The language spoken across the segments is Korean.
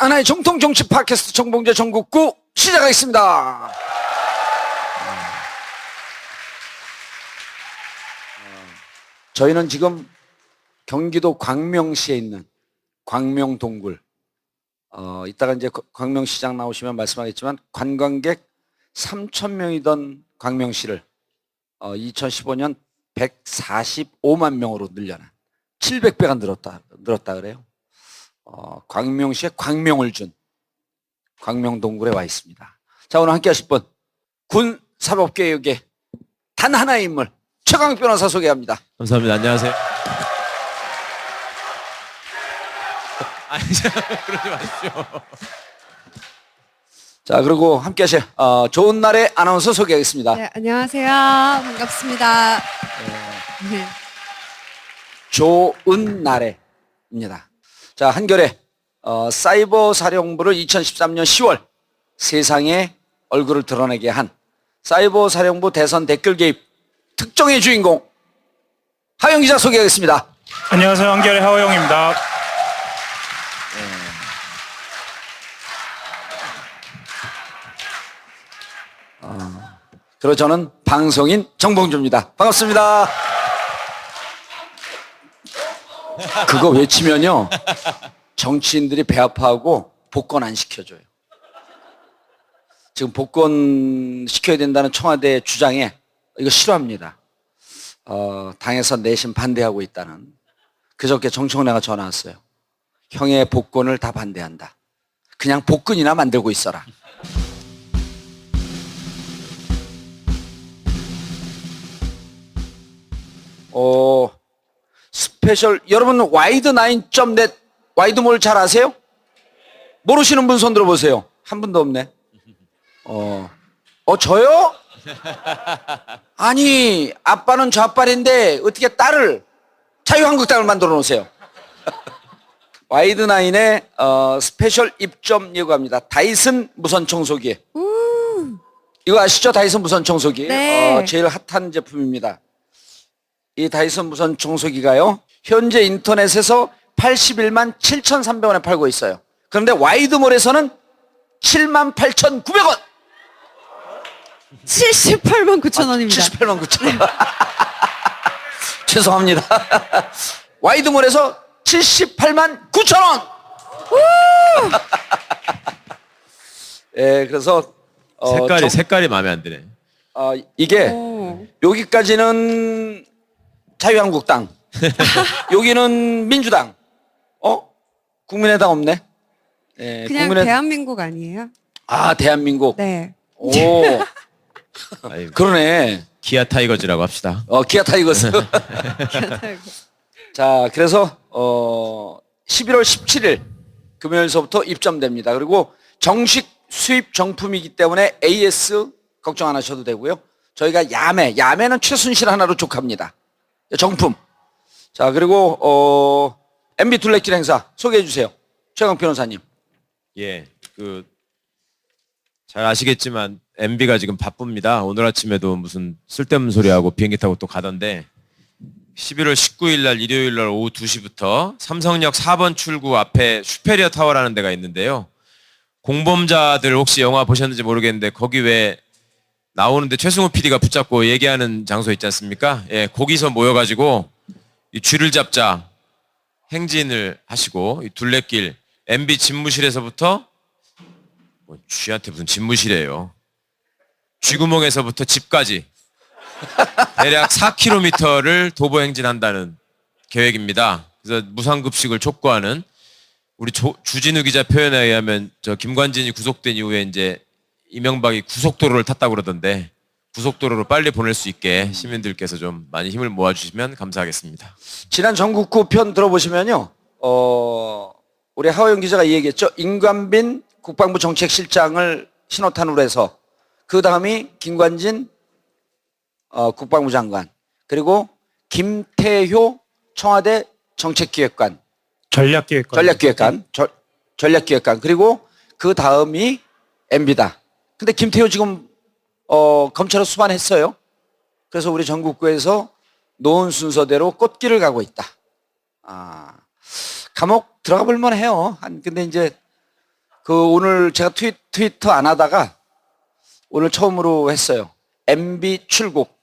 하나의 정통 정치 팟캐스트 정봉재 전국구 시작하겠습니다. 저희는 지금 경기도 광명시에 있는 광명동굴, 이따가 이제 광명시장 나오시면 말씀하겠지만 관광객 3,000명이던 광명시를 2015년 145만 명으로 늘려난 700배가 늘었다 그래요. 광명시에 광명을 준 광명동굴에 와 있습니다. 자, 오늘 함께 하실 분, 군 사법개혁의 단 하나의 인물 최강욱 변호사 소개합니다. 감사합니다. 안녕하세요. 아니, 그러지 마십시오. 자, 그리고 함께 하실 좋은 날의 아나운서 소개하겠습니다. 네, 안녕하세요. 반갑습니다. 네. 좋은 날에입니다. 자, 한겨레 사이버 사령부를 2013년 10월 세상에 얼굴을 드러내게 한 사이버 사령부 대선 댓글 개입 특종의 주인공 하영 기자 소개하겠습니다. 안녕하세요. 한겨레 하호영입니다. 그리고 저는 방송인 정봉주입니다. 반갑습니다. 그거 외치면요 정치인들이 배 아파하고 복권 안 시켜줘요. 지금 복권 시켜야 된다는 청와대 주장에 이거 싫어합니다. 당에서 내심 반대하고 있다는. 그저께 정청래가 전화 왔어요. 형의 복권을 다 반대한다. 그냥 복근이나 만들고 있어라. 스페셜, 여러분 와이드9.net 와이드몰 잘 아세요? 모르시는 분 손 들어보세요. 한 분도 없네. 저요? 아니, 아빠는 좌빨인데 어떻게 딸을 자유한국당을 만들어 놓으세요? 와이드9의 스페셜 입점 예고합니다. 다이슨 무선 청소기. 이거 아시죠? 다이슨 무선 청소기. 네. 제일 핫한 제품입니다. 이 다이슨 무선 청소기가요, 현재 인터넷에서 81만 7,300원에 팔고 있어요. 그런데 와이드몰에서는 78,900원! 78만 9천 원입니다. 78만 9천. 죄송합니다. 와이드몰에서 78만 9천 원! 예, 그래서 색깔이 마음에 안 드네. 이게 오. 여기까지는 자유한국당, 여기는 민주당, 국민의당 없네. 예, 그냥 대한민국 아니에요? 대한민국. 네. 오, 아니, 그러네. 기아 타이거즈라고 합시다. 기아 타이거스. 자, 그래서 11월 17일 금요일서부터 입점됩니다. 그리고 정식 수입 정품이기 때문에 AS 걱정 안 하셔도 되고요. 저희가 야매는 최순실 하나로 족합니다. 정품. 자, 그리고 MB 둘레길 행사 소개해 주세요. 최강 변호사님. 예, 잘 아시겠지만 MB가 지금 바쁩니다. 오늘 아침에도 무슨 쓸데없는 소리하고 비행기 타고 또 가던데 11월 19일 날 일요일 날 오후 2시부터 삼성역 4번 출구 앞에 슈페리어 타워라는 데가 있는데요. 공범자들 혹시 영화 보셨는지 모르겠는데 거기 왜 나오는데 최승호 PD가 붙잡고 얘기하는 장소 있지 않습니까? 예, 거기서 모여가지고 이 쥐를 잡자 행진을 하시고 이 둘레길 MB 집무실에서부터 쥐한테 무슨 집무실이에요. 쥐구멍에서부터 집까지 대략 4km를 도보 행진한다는 계획입니다. 그래서 무상급식을 촉구하는 우리 주진우 기자 표현에 의하면 김관진이 구속된 이후에 이제 이명박이 고속도로를 탔다고 그러던데 고속도로로 빨리 보낼 수 있게 시민들께서 좀 많이 힘을 모아주시면 감사하겠습니다. 지난 전국구 편 들어보시면요, 우리 하호영 기자가 얘기했죠. 임관빈 국방부 정책실장을 신호탄으로 해서 그 다음이 김관진 국방부 장관, 그리고 김태효 청와대 정책기획관, 전략기획관, 그리고 그 다음이 MB다. 근데 김태효 지금 검찰에 수반했어요. 그래서 우리 전국구에서 놓은 순서대로 꽃길을 가고 있다. 감옥 들어가 볼만 해요. 근데 이제 오늘 제가 트위터 안 하다가 오늘 처음으로 했어요. MB 출국.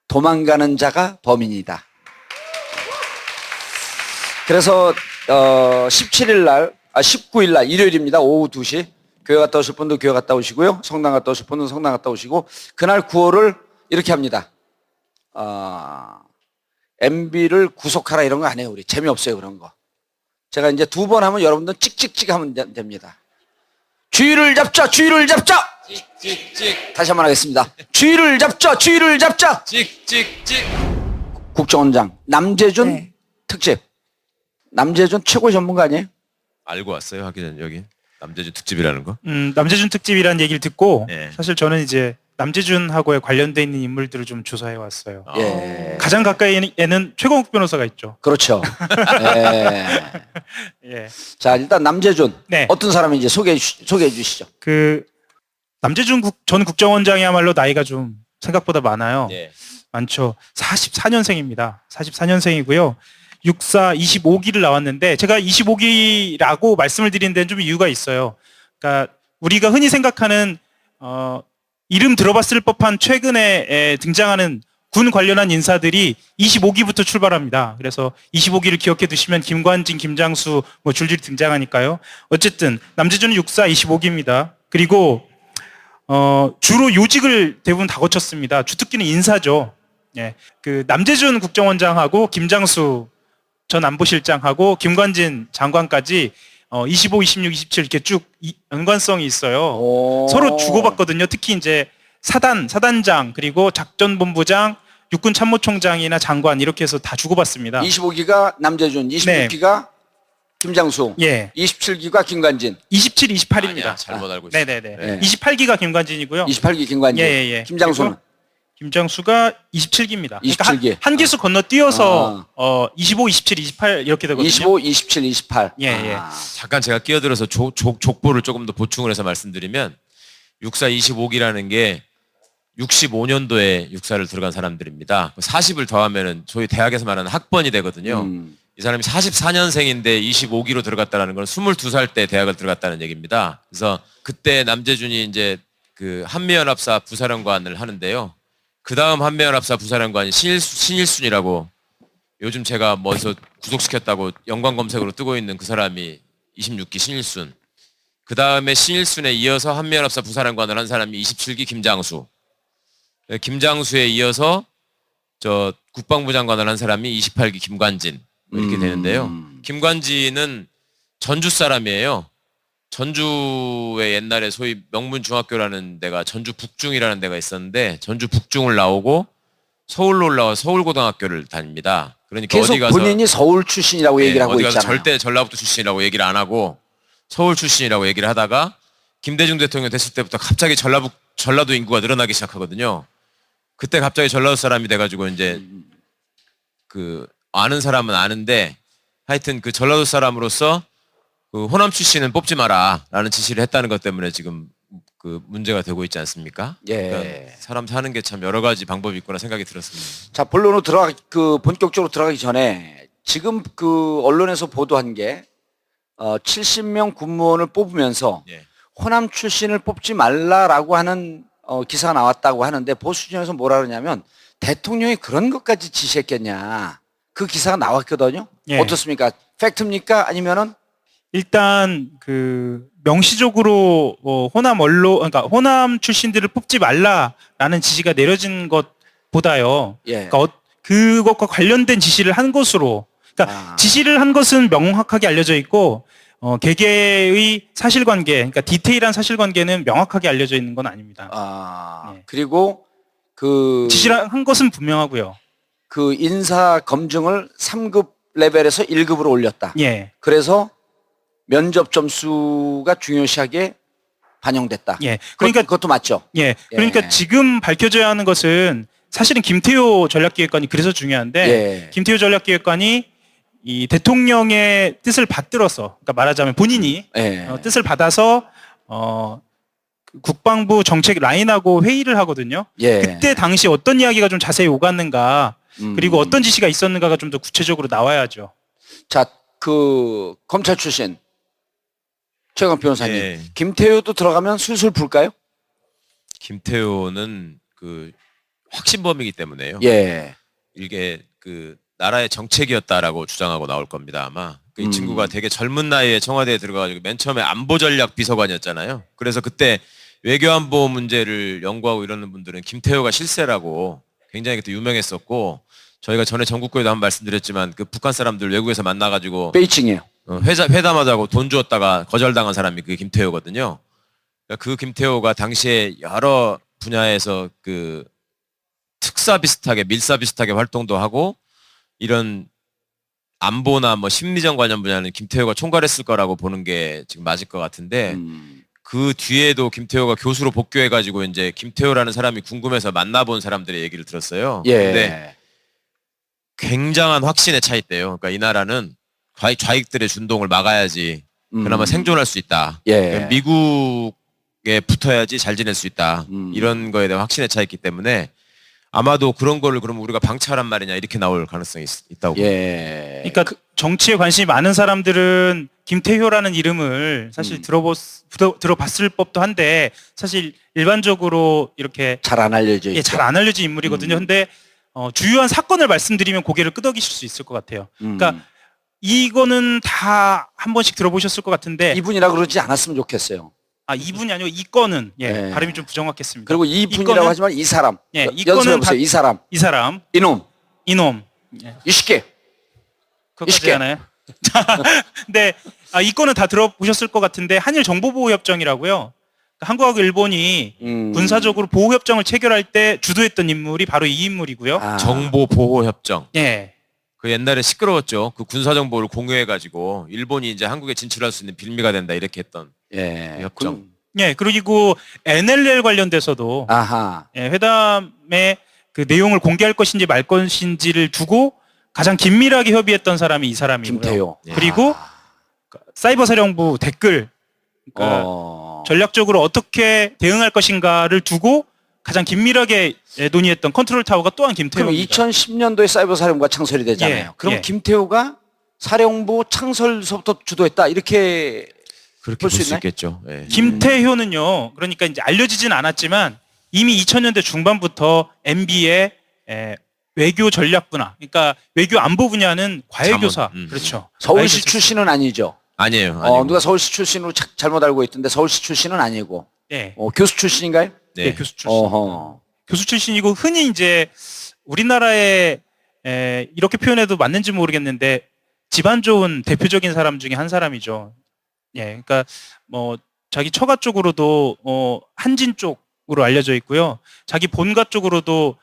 도망가는 자가 범인이다. 그래서 17일 날, 19일 날 일요일입니다. 오후 2시. 교회 갔다 오실 분도 교회 갔다 오시고요. 성당 갔다 오실 분은 성당 갔다 오시고 그날 구호를 이렇게 합니다. MB를 구속하라 이런 거 안 해요. 우리 재미없어요 그런 거. 제가 이제 2번 하면 여러분들 찍찍찍 하면 됩니다. 주의를 잡자, 주의를 잡자. 찍찍찍. 다시 한번 하겠습니다. 주의를 잡자, 주의를 잡자. 찍찍찍. 국정원장 남재준 네. 특집. 남재준 최고 전문가 아니에요? 알고 왔어요 하기 전 여기 남재준 특집이라는 거. 남재준 특집이라는 얘기를 듣고 네. 사실 저는 이제 남재준하고에 관련돼 있는 인물들을 좀 조사해 왔어요. 예. 가장 가까이에는 최광욱 변호사가 있죠. 그렇죠. 예. 예. 자, 일단 남재준. 네. 어떤 사람인지 소개해 주시죠. 그 남재준 전 국정원장이야말로 나이가 좀 생각보다 많아요. 예. 많죠. 44년생입니다. 44년생이고요. 육사 25기를 나왔는데 제가 25기라고 말씀을 드리는 데는 좀 이유가 있어요. 그러니까 우리가 흔히 생각하는 이름 들어봤을 법한 최근에 등장하는 군 관련한 인사들이 25기부터 출발합니다. 그래서 25기를 기억해 두시면 김관진, 김장수 뭐 줄줄이 등장하니까요. 어쨌든 남재준은 육사 25기입니다. 그리고 주로 요직을 대부분 다 거쳤습니다. 주특기는 인사죠. 예. 그 남재준 국정원장하고 김장수 전 안보실장하고 김관진 장관까지 25, 26, 27 이렇게 쭉 연관성이 있어요. 오. 서로 주고받거든요. 특히 이제 사단장 그리고 작전본부장, 육군 참모총장이나 장관 이렇게 해서 다 주고받습니다. 25기가 남재준, 26기가 김장수, 예. 27기가 김관진, 27, 28입니다. 아니야, 잘못 알고 있어. 네네네. 네. 28기가 김관진이고요. 28기 김관진, 예. 김장수는 그리고 김장수가 27기입니다. 27기. 한 기수 건너뛰어서 25, 27, 28 이렇게 되거든요. 25, 27, 28. 예. 잠깐 제가 끼어들어서 족보를 조금 더 보충을 해서 말씀드리면 육사 25기라는 게 65년도에 육사를 들어간 사람들입니다. 40을 더하면은 소위 대학에서 말하는 학번이 되거든요. 이 사람이 44년생인데 25기로 들어갔다는 건 22살 때 대학을 들어갔다는 얘기입니다. 그래서 그때 남재준이 이제 그 한미연합사 부사령관을 하는데요. 그 다음 한미연합사 부사령관이 신일순이라고 요즘 제가 먼저 구속시켰다고 연관 검색으로 뜨고 있는 그 사람이 26기 신일순. 그 다음에 신일순에 이어서 한미연합사 부사령관을 한 사람이 27기 김장수. 김장수에 이어서 저 국방부 장관을 한 사람이 28기 김관진. 이렇게 되는데요. 김관진은 전주 사람이에요. 전주에 옛날에 소위 명문중학교라는 데가 전주 북중이라는 데가 있었는데 전주 북중을 나오고 서울로 올라와 서울고등학교를 다닙니다. 그러니까 계속 어디 가서 본인이 서울 출신이라고 얘기를 하고 어디 가서 있잖아요. 절대 전라북도 출신이라고 얘기를 안 하고 서울 출신이라고 얘기를 하다가 김대중 대통령 됐을 때부터 갑자기 전라도 인구가 늘어나기 시작하거든요. 그때 갑자기 전라도 사람이 돼가지고 이제 그 아는 사람은 아는데 하여튼 그 전라도 사람으로서 그 호남 출신은 뽑지 마라라는 지시를 했다는 것 때문에 지금 그 문제가 되고 있지 않습니까? 예. 그러니까 사람 사는 게 참 여러 가지 방법이 있구나 생각이 들었습니다. 자, 본론으로 본격적으로 들어가기 전에 지금 그 언론에서 보도한 게 70명 군무원을 뽑으면서 예. 호남 출신을 뽑지 말라라고 하는 기사가 나왔다고 하는데 보수진에서 뭐라 그러냐면 대통령이 그런 것까지 지시했겠냐. 그 기사가 나왔거든요. 예. 어떻습니까? 팩트입니까? 아니면은 일단 그 명시적으로 그러니까 호남 출신들을 뽑지 말라라는 지시가 내려진 것보다요. 예. 그러니까 그것과 관련된 지시를 한 것으로, 그러니까 지시를 한 것은 명확하게 알려져 있고 개개의 사실관계, 그러니까 디테일한 사실관계는 명확하게 알려져 있는 건 아닙니다. 예. 그리고 그 지시를 한 것은 분명하고요. 그 인사 검증을 3급 레벨에서 1급으로 올렸다. 예. 그래서 면접 점수가 중요시하게 반영됐다. 예. 그러니까 그것도 맞죠. 예. 그러니까 예. 지금 밝혀져야 하는 것은 사실은 김태효 전략기획관이 그래서 중요한데 예. 김태효 전략기획관이 이 대통령의 뜻을 받들어서, 그러니까 말하자면 본인이 예. 뜻을 받아서 국방부 정책 라인하고 회의를 하거든요. 예. 그때 당시 어떤 이야기가 좀 자세히 오갔는가, 그리고 어떤 지시가 있었는가가 좀 더 구체적으로 나와야죠. 자, 그 검찰 출신 최강 변호사님. 예. 김태효도 들어가면 술술 불까요? 김태호는 그 확신범이기 때문에요. 예. 이게 그 나라의 정책이었다라고 주장하고 나올 겁니다. 아마 이 음. 친구가 되게 젊은 나이에 청와대에 들어가가지고 맨 처음에 안보전략 비서관이었잖아요. 그래서 그때 외교안보 문제를 연구하고 이러는 분들은 김태호가 실세라고 굉장히 그때 유명했었고, 저희가 전에 전국구에도 한번 말씀드렸지만 그 북한 사람들 외국에서 만나가지고 베이징이에요. 회담하자고 돈 주었다가 거절당한 사람이 그 김태호거든요. 그러니까 그 김태호가 당시에 여러 분야에서 그 특사 비슷하게 밀사 비슷하게 활동도 하고 이런 안보나 뭐 심리전 관련 분야는 김태호가 총괄했을 거라고 보는 게 지금 맞을 것 같은데, 그 뒤에도 김태호가 교수로 복귀해가지고 이제 김태호라는 사람이 궁금해서 만나본 사람들의 얘기를 들었어요. 예. 근데 굉장한 확신에 차 있대요. 그러니까 이 나라는 좌익들의 준동을 막아야지 그나마 생존할 수 있다. 예. 그러니까 미국에 붙어야지 잘 지낼 수 있다. 이런 거에 대한 확신에 차 있기 때문에 아마도 그런 거를 그럼 우리가 방치하란 말이냐 이렇게 나올 가능성이 있다고 봅니다. 예. 그러니까 정치에 관심이 많은 사람들은 김태효라는 이름을 사실 들어봤을 법도 한데 사실 일반적으로 이렇게 잘 안 알려져 있죠. 잘 안 알려진 인물이거든요. 근데 주요한 사건을 말씀드리면 고개를 끄덕이실 수 있을 것 같아요. 그러니까 이거는 다 한 번씩 들어보셨을 것 같은데 이분이라 그러지 않았으면 좋겠어요. 이분이 아니고 이 건은 네. 발음이 좀 부정확했습니다. 그리고 이분이라고 하지만 이 사람. 예, 이 건은 연습해보세요. 이 사람. 이 사람 이놈. 예. 이 시끼. 그거까지 이십개. 하나요? 근데 이 건은 다 들어보셨을 것 같은데 한일 정보보호협정이라고요. 그러니까 한국하고 일본이 군사적으로 보호협정을 체결할 때 주도했던 인물이 바로 이 인물이고요. 아. 정보보호협정. 예. 그 옛날에 시끄러웠죠. 그 군사정보를 공유해가지고 일본이 이제 한국에 진출할 수 있는 빌미가 된다 이렇게 했던 예. 협정. 예. 그리고 NLL 관련돼서도 아하. 회담의 그 내용을 공개할 것인지 말 것인지를 두고 가장 긴밀하게 협의했던 사람이 이 사람이고요. 김태효. 그리고 사이버 사령부 댓글 그러니까 전략적으로 어떻게 대응할 것인가를 두고 가장 긴밀하게 논의했던 컨트롤 타워가 또한 그럼 김태효입니다. 2010년도에 사이버 사령부가 창설이 되잖아요. 예, 그럼 예. 김태효가 사령부 창설서부터 주도했다 이렇게 그렇게 볼 볼 수 수 있나요? 있겠죠. 예. 김태효는요. 그러니까 이제 알려지진 않았지만 이미 2000년대 중반부터 MB의 외교 전략 분야, 그러니까 외교 안보 분야는 과외교사, 자문, 그렇죠. 서울시 과외교사. 출신은 아니죠. 아니에요. 아니고. 누가 서울시 출신으로 잘못 알고 있던데 서울시 출신은 아니고. 네, 교수 출신인가요? 네, 교수 출신. 어허. 교수 출신이고 흔히 이제 우리나라에 이렇게 표현해도 맞는지 모르겠는데 집안 좋은 대표적인 사람 중에 한 사람이죠. 예, 그러니까 뭐 자기 처가 쪽으로도 한진 쪽으로 알려져 있고요. 자기 본가 쪽으로도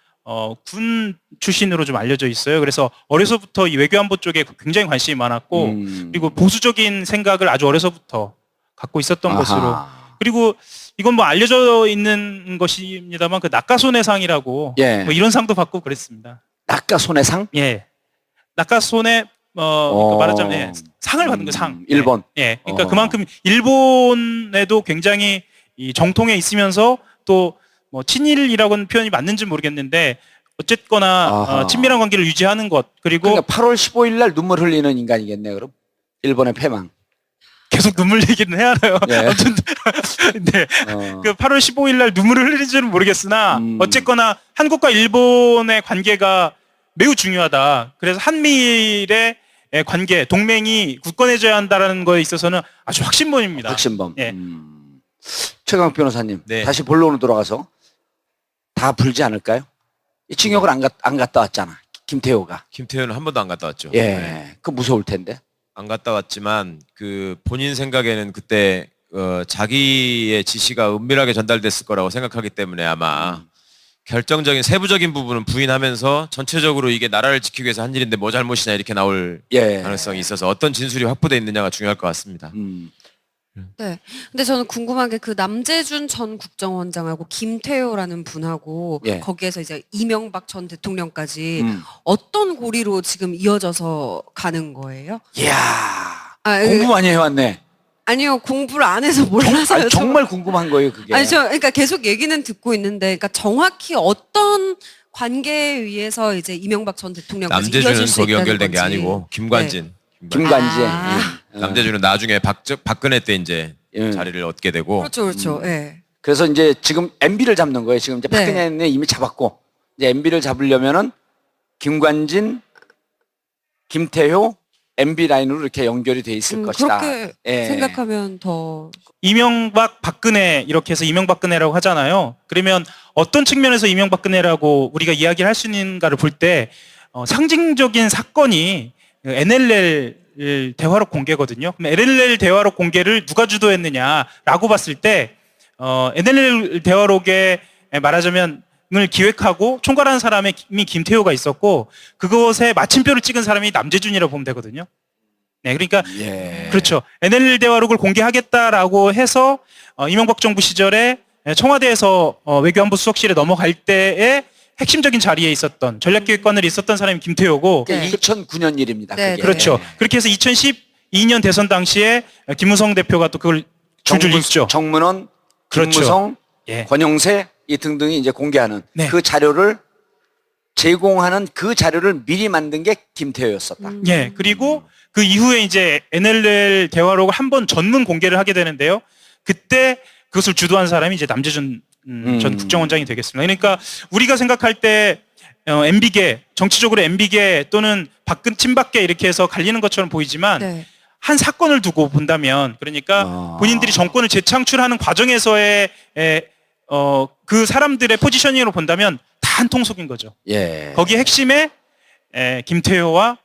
군 출신으로 좀 알려져 있어요. 그래서 어려서부터 이 외교안보 쪽에 굉장히 관심이 많았고 그리고 보수적인 생각을 아주 어려서부터 갖고 있었던 아하. 것으로. 그리고 이건 뭐 알려져 있는 것입니다만 그 낙가손해상이라고 예. 뭐 이런 상도 받고 그랬습니다. 낙가손해상? 예. 낙가손해 그러니까 말하자면 상을 받은 거 상. 일본. 예. 그러니까 그만큼 일본에도 굉장히 이 정통에 있으면서 또 뭐 친일이라고는 표현이 맞는지 모르겠는데 어쨌거나 아하. 친밀한 관계를 유지하는 것 그리고 그러니까 8월 15일 날 눈물 흘리는 인간이겠네 그럼. 일본의 패망. 계속 눈물 얘기는 해야 하나요? 예. 아무튼 네. 그 8월 15일 날 눈물을 흘리지는 모르겠으나 어쨌거나 한국과 일본의 관계가 매우 중요하다. 그래서 한미일의 관계, 동맹이 굳건해져야 한다는 거에 있어서는 아주 확신범입니다. 확신범. 예. 최강 변호사님. 네. 다시 본론으로 돌아가서 다 불지 않을까요? 이 징역을 안 갔다 왔잖아. 김태효가. 김태효는 한 번도 안 갔다 왔죠. 예. 네. 그 무서울 텐데. 안 갔다 왔지만 그 본인 생각에는 그때 자기의 지시가 은밀하게 전달됐을 거라고 생각하기 때문에 아마 결정적인 세부적인 부분은 부인하면서 전체적으로 이게 나라를 지키기 위해서 한 일인데 뭐 잘못이냐 이렇게 나올 예. 가능성이 있어서 어떤 진술이 확보되어 있느냐가 중요할 것 같습니다. 네. 근데 저는 궁금한 게 그 남재준 전 국정원장하고 김태효라는 분하고 예. 거기에서 이제 이명박 전 대통령까지 음. 어떤 고리로 지금 이어져서 가는 거예요? 이야. 아, 공부 많이 해왔네. 아니요, 공부를 안 해서 몰라서요. 아니, 정말 궁금한 거예요, 그게. 아니 그러니까 계속 얘기는 듣고 있는데, 그러니까 정확히 어떤 관계에 의해서 이제 이명박 전 대통령까지 남재준은 이어질 수 거기 있다는 연결된 게 건지. 아니고 김관진. 김관진. 아. 예. 남재준은 나중에 박근혜 때 이제 예. 자리를 얻게 되고 그렇죠, 그렇죠. 예. 그래서 이제 지금 MB를 잡는 거예요. 지금 이제 네. 박근혜는 이미 잡았고 이제 MB를 잡으려면은 김관진, 김태효, MB 라인으로 이렇게 연결이 돼 있을 것이다. 그렇게 예. 생각하면 더 이명박, 박근혜 이렇게 해서 이명박근혜라고 하잖아요. 그러면 어떤 측면에서 이명박근혜라고 우리가 이야기를 할 수 있는가를 볼 때 상징적인 사건이 NLL 대화록 공개거든요. 그럼 NLL 대화록 공개를 누가 주도했느냐라고 봤을 때 NLL 대화록에 말하자면 을 기획하고 총괄하는 사람이 김태효가 있었고 그것에 마침표를 찍은 사람이 남재준이라고 보면 되거든요. 네, 그러니까 예. 그렇죠. NLL 대화록을 공개하겠다라고 해서 이명박 정부 시절에 청와대에서 외교안보 수석실에 넘어갈 때에 핵심적인 자리에 있었던 전략기획관으로 있었던 사람이 김태효고 네. 2009년 일입니다. 네, 그게. 그렇죠. 그렇게 해서 2012년 대선 당시에 김무성 대표가 또 그걸 줄줄 읽죠. 정문원, 그렇죠. 김무성, 예. 권영세 이 등등이 이제 공개하는 네. 그 자료를 제공하는 그 자료를 미리 만든 게 김태효였었다. 예. 그리고 그 이후에 이제 NLL 대화록을 한번 전문 공개를 하게 되는데요. 그때 그것을 주도한 사람이 이제 남재준 전 국정원장이 되겠습니다. 그러니까 우리가 생각할 때 MB계 정치적으로 MB계 또는 친박계 이렇게 해서 갈리는 것처럼 보이지만 네. 한 사건을 두고 본다면 그러니까 본인들이 정권을 재창출하는 과정에서의 그 사람들의 포지셔닝으로 본다면 다 한 통속인 거죠. 예. 거기 핵심에 김태효와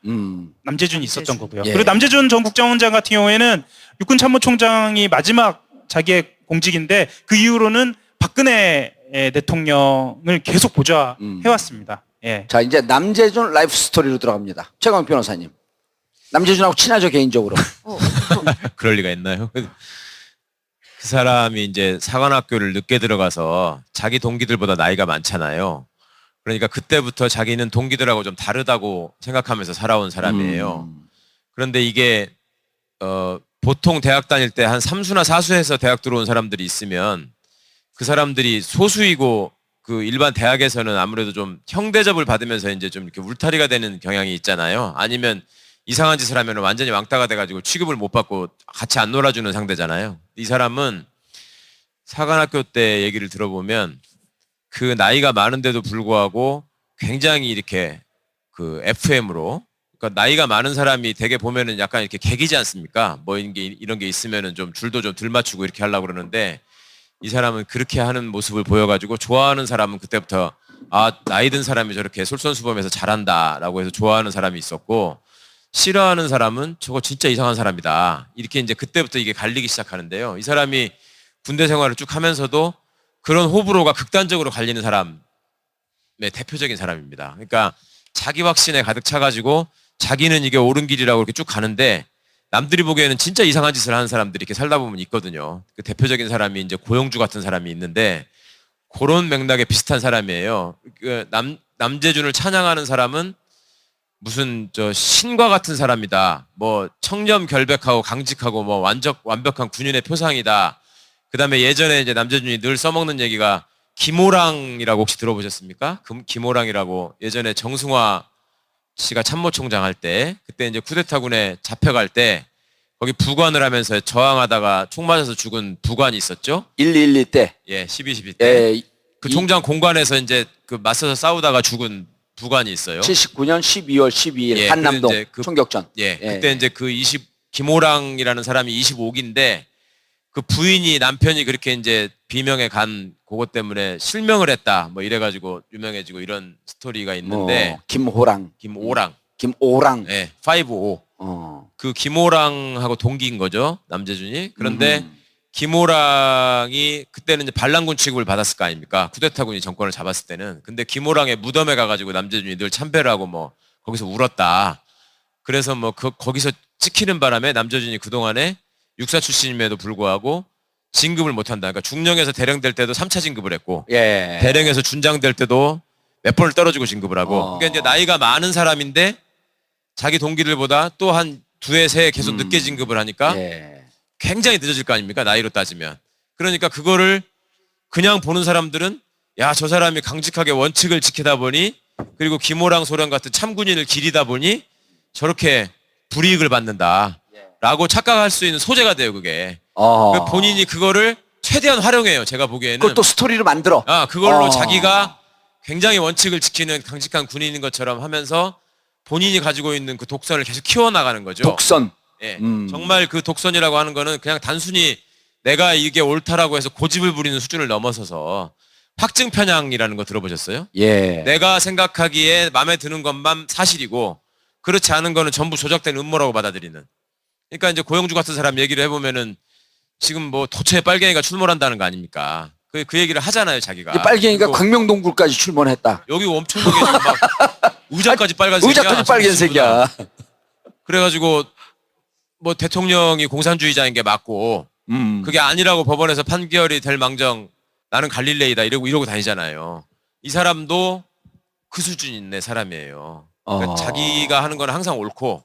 남재준이 있었던 거고요. 예. 그리고 남재준 전 국정원장 같은 경우에는 육군참모총장이 마지막 자기의 공직인데 그 이후로는 박근혜 대통령을 계속 보좌해왔습니다. 예. 자, 이제 남재준 라이프 스토리로 들어갑니다. 최강 변호사님. 남재준하고 친하죠, 개인적으로. 그럴 리가 있나요? 그 사람이 이제 사관학교를 늦게 들어가서 자기 동기들보다 나이가 많잖아요. 그러니까 그때부터 자기는 동기들하고 좀 다르다고 생각하면서 살아온 사람이에요. 그런데 이게 보통 대학 다닐 때 한 3수나 4수에서 대학 들어온 사람들이 있으면 그 사람들이 소수이고 그 일반 대학에서는 아무래도 좀 형대접을 받으면서 이제 좀 이렇게 울타리가 되는 경향이 있잖아요. 아니면 이상한 짓을 하면 완전히 왕따가 돼가지고 취급을 못 받고 같이 안 놀아주는 상대잖아요. 이 사람은 사관학교 때 얘기를 들어보면 그 나이가 많은데도 불구하고 굉장히 이렇게 그 FM으로 그러니까 나이가 많은 사람이 되게 보면은 약간 이렇게 개기지 않습니까? 뭐 이런 게 있으면은 좀 줄도 좀 덜 맞추고 이렇게 하려고 그러는데 이 사람은 그렇게 하는 모습을 보여가지고 좋아하는 사람은 그때부터 아 나이 든 사람이 저렇게 솔선수범해서 잘한다라고 해서 좋아하는 사람이 있었고 싫어하는 사람은 저거 진짜 이상한 사람이다 이렇게 이제 그때부터 이게 갈리기 시작하는데요. 이 사람이 군대 생활을 쭉 하면서도 그런 호불호가 극단적으로 갈리는 사람의 대표적인 사람입니다. 그러니까 자기 확신에 가득 차가지고 자기는 이게 옳은 길이라고 이렇게 쭉 가는데 남들이 보기에는 진짜 이상한 짓을 하는 사람들이 이렇게 살다 보면 있거든요. 그 대표적인 사람이 이제 고영주 같은 사람이 있는데 그런 맥락에 비슷한 사람이에요. 그 남재준을 찬양하는 사람은 무슨 저 신과 같은 사람이다. 뭐 청렴 결백하고 강직하고 뭐 완벽한 군인의 표상이다. 그다음에 예전에 이제 남재준이 늘 써먹는 얘기가 김호랑이라고 혹시 들어보셨습니까? 김호랑이라고 예전에 정승화 씨가 참모총장 할 때 그때 이제 쿠데타군에 잡혀갈 때 거기 부관을 하면서 저항하다가 총 맞아서 죽은 부관이 있었죠. 112 때. 예, 12 때. 예, 그 총장 공관에서 이제 그 맞서서 싸우다가 죽은 부관이 있어요. 79년 12월 12일 예, 한남동 그때 이제 총격전. 예, 그때 이제 그 김호랑이라는 사람이 25기인데 그 부인이 남편이 그렇게 이제 비명에 간 그것 때문에 실명을 했다 뭐 이래가지고 유명해지고 이런 스토리가 있는데 김호랑. 김오랑. 예, 5-5 그 김호랑하고 동기인 거죠 남재준이. 그런데 김호랑이 그때는 이제 반란군 취급을 받았을 거 아닙니까? 쿠데타군이 정권을 잡았을 때는. 근데 김호랑의 무덤에 가가지고 남재준이 늘 참배를 하고 뭐 거기서 울었다. 그래서 뭐 거기서 찍히는 바람에 남재준이 그동안에 육사 출신임에도 불구하고 진급을 못한다. 그러니까 중령에서 대령 될 때도 3차 진급을 했고 예. 대령에서 준장 될 때도 몇 번을 떨어지고 진급을 하고 그러니까 이제 나이가 많은 사람인데 자기 동기들보다 또 한 두해 세 계속 늦게 진급을 하니까 예. 굉장히 늦어질 거 아닙니까? 나이로 따지면. 그러니까 그거를 그냥 보는 사람들은 야, 저 사람이 강직하게 원칙을 지키다 보니 그리고 김호랑 소련 같은 참군인을 기리다 보니 저렇게 불이익을 받는다라고 착각할 수 있는 소재가 돼요, 그게. 어. 그 본인이 그거를 최대한 활용해요, 제가 보기에는. 그것도 스토리로 만들어. 그걸로 어. 자기가 굉장히 원칙을 지키는 강직한 군인인 것처럼 하면서 본인이 가지고 있는 그 독선을 계속 키워나가는 거죠. 독선. 예. 정말 그 독선이라고 하는 거는 그냥 단순히 내가 이게 옳다라고 해서 고집을 부리는 수준을 넘어서서 확증 편향이라는 거 들어보셨어요? 예. 내가 생각하기에 마음에 드는 것만 사실이고 그렇지 않은 거는 전부 조작된 음모라고 받아들이는. 그러니까 이제 고영주 같은 사람 얘기를 해보면은 지금 뭐 도처에 빨갱이가 출몰한다는 거 아닙니까? 그 얘기를 하잖아요, 자기가. 이 빨갱이가 그리고 광명동굴까지 출몰했다. 여기 엄청나게 지금 막 의자까지 빨간색이야. 의자까지 빨간색이야. 그래가지고 뭐 대통령이 공산주의자인 게 맞고 그게 아니라고 법원에서 판결이 될 망정 나는 갈릴레이다 이러고 다니잖아요. 이 사람도 그 수준인의 사람이에요. 그러니까 자기가 하는 건 항상 옳고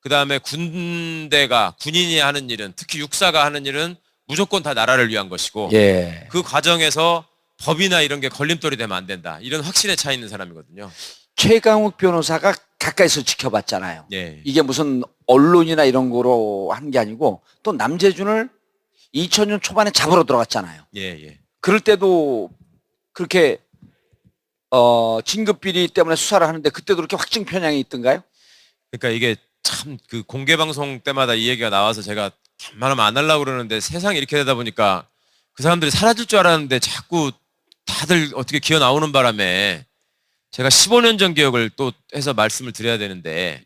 그 다음에 군인이 하는 일은 특히 육사가 하는 일은 무조건 다 나라를 위한 것이고 예. 그 과정에서 법이나 이런 게 걸림돌이 되면 안 된다. 이런 확신에 차 있는 사람이거든요. 최강욱 변호사가 가까이서 지켜봤잖아요. 예. 이게 무슨 언론이나 이런 거로 한 게 아니고 또 남재준을 2000년 초반에 잡으러 들어갔잖아요. 예, 예. 그럴 때도 그렇게 진급 비리 때문에 수사를 하는데 그때도 그렇게 확증 편향이 있던가요? 그러니까 이게 참 그 공개 방송 때마다 이 얘기가 나와서 제가 웬만하면 안 하려고 그러는데 세상이 이렇게 되다 보니까 그 사람들이 사라질 줄 알았는데 자꾸 다들 어떻게 기어 나오는 바람에 제가 15년 전 기억을 또 해서 말씀을 드려야 되는데